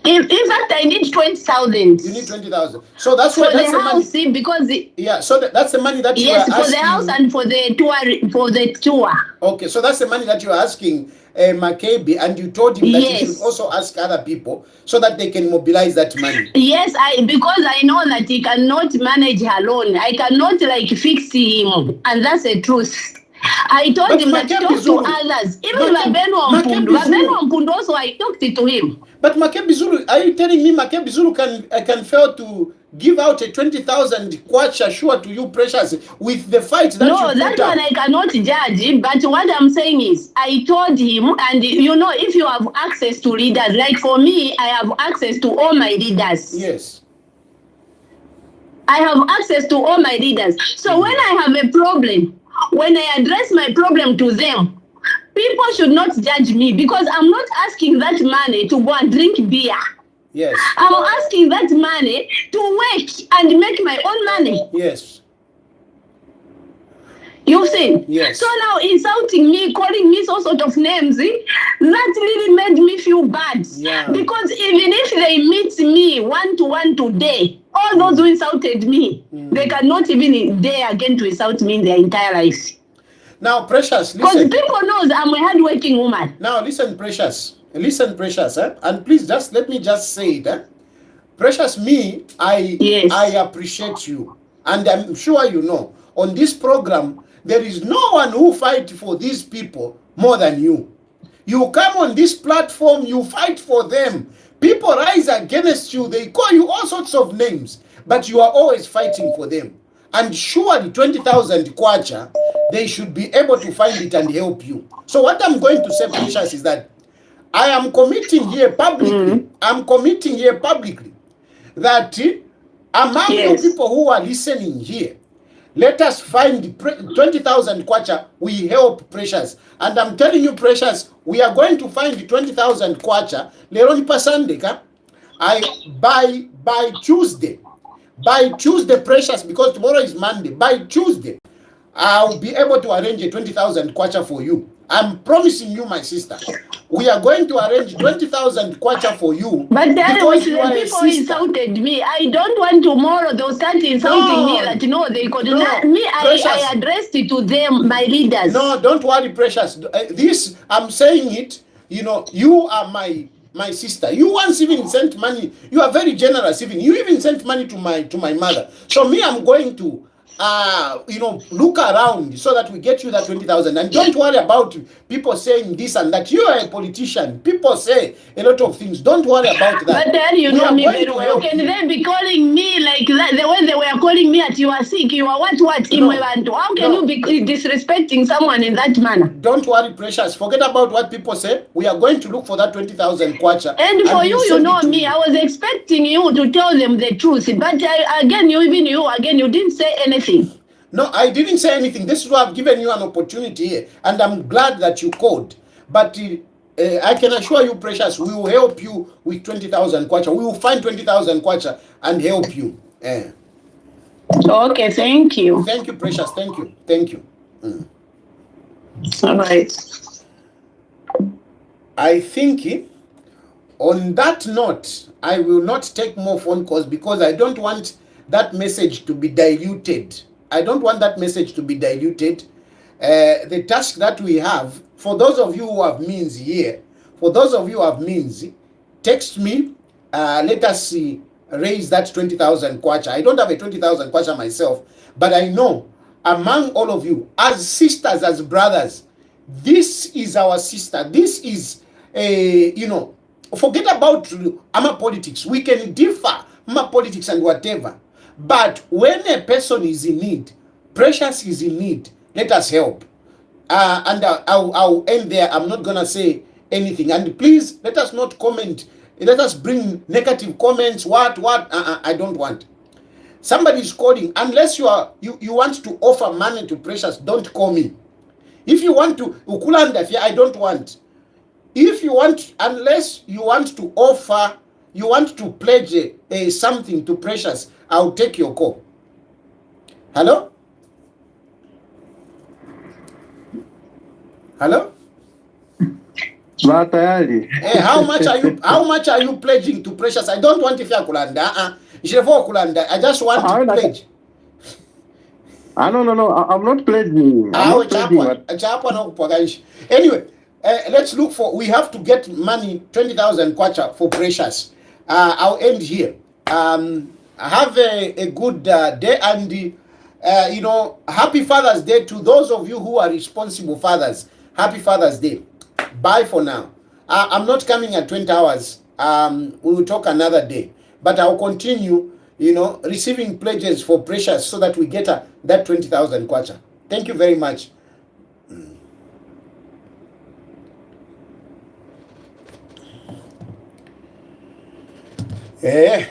In fact, I need 20,000. You need 20,000. So that's for that's the house, money. because So that's the money that you are asking. Yes, for the house and for the tour. Okay, so that's the money that you are asking Makebi, and you told him that you should also ask other people so that they can mobilize that money. Yes, because I know that he cannot manage alone. I cannot fix him, and that's the truth. I told him that talk to others. Even Babeno Mpundu also, I talked to him. But Makebi Zulu, are you telling me Makebi Zulu can fail to give out a 20,000 kwacha sure to you, Precious, with the fight that you put up? No, that one I cannot judge. But what I'm saying is, I told him, and if you have access to leaders, like for me, I have access to all my leaders. Yes. I have access to all my leaders. So when I have a problem, when I address my problem to them, people should not judge me, because I'm not asking that money to go and drink beer. Yes. I'm asking that money to work and make my own money. Yes. You see? Yes. So now insulting me, calling me so sort of names, that really made me feel bad. Yeah. Because even if they meet me one-to-one today, all those who insulted me, they cannot even dare again to insult me in their entire life. Now, Precious, listen. Because people knows I'm a hardworking woman. Now, listen, Precious. Listen, Precious. And please, let me say it. Precious, I appreciate you. And I'm sure you know, on this program, there is no one who fights for these people more than you. You come on this platform, you fight for them. People rise against you, they call you all sorts of names, but you are always fighting for them. And surely 20,000 kwacha, they should be able to find it and help you. So what I'm going to say, Precious, is that I am committing here publicly. I'm committing here publicly that among the people who are listening here, let us find 20,000 kwacha. We help Precious. And I'm telling you, Precious, we are going to find 20,000 kwacha. Leron Pasandeka, by Tuesday. By Tuesday, Precious, because tomorrow is Monday. By Tuesday, I'll be able to arrange a 20,000 kwacha for you. I'm promising you, my sister. We are going to arrange 20,000 kwacha for you. But then when the people insulted me, I don't want tomorrow they'll start insulting me that they could not. I addressed it to them, my leaders. No, don't worry, Precious. This, I'm saying it, you are my sister. You once even sent money. You are very generous. You even sent money to my mother. So me, I'm going to look around so that we get you that 20,000. And don't worry about people saying this and that. You are a politician. People say a lot of things. Don't worry about that. But then you know me very well. Can they be calling me like that? The way they were calling me at you are sick, you are what? How can you be disrespecting someone in that manner? Don't worry, Precious. Forget about what people say. We are going to look for that 20,000 kwacha. And for you know me, I was expecting you to tell them the truth. But you didn't say anything. No, I didn't say anything. This is why I've given you an opportunity here, and I'm glad that you called. But I can assure you, Precious, we will help you with 20,000 kwacha. We will find 20,000 kwacha and help you. Okay, thank you. Thank you, Precious. Thank you. Thank you. All right. I think on that note, I will not take more phone calls because I don't want that message to be diluted. I don't want that message to be diluted. The task that we have, for those of you who have means here, text me. Let us raise that 20,000 kwacha. I don't have a 20,000 kwacha myself, but I know among all of you, as sisters, as brothers, this is our sister. This is Forget about ama politics. We can differ ama politics and whatever. But when a person is in need, Precious is in need, let us help. And I'll end there. I'm not gonna say anything. And please let us not comment. Let us bring negative comments. What? I don't want. Somebody is calling. Unless you want to offer money to Precious, don't call me. If you want to ukulanda, I don't want. If you want, unless you want to offer, you want to pledge something to Precious, I'll take your call. Hello? Hello? Tayari. Hey, how much are you pledging to Precious? I don't want if you kulanda. Kulanda. I just want to pledge. No. I'm not pledging. I'm not pledging. Anyway, let's look for. We have to get money 20,000 kwacha for Precious. I'll end here. Have a good day, and happy Father's Day to those of you who are responsible fathers. Happy Father's Day. Bye for now. I'm not coming at 20 hours. We will talk another day. But I'll continue, receiving pledges for Precious so that we get that 20,000 kwacha. Thank you very much. Yeah.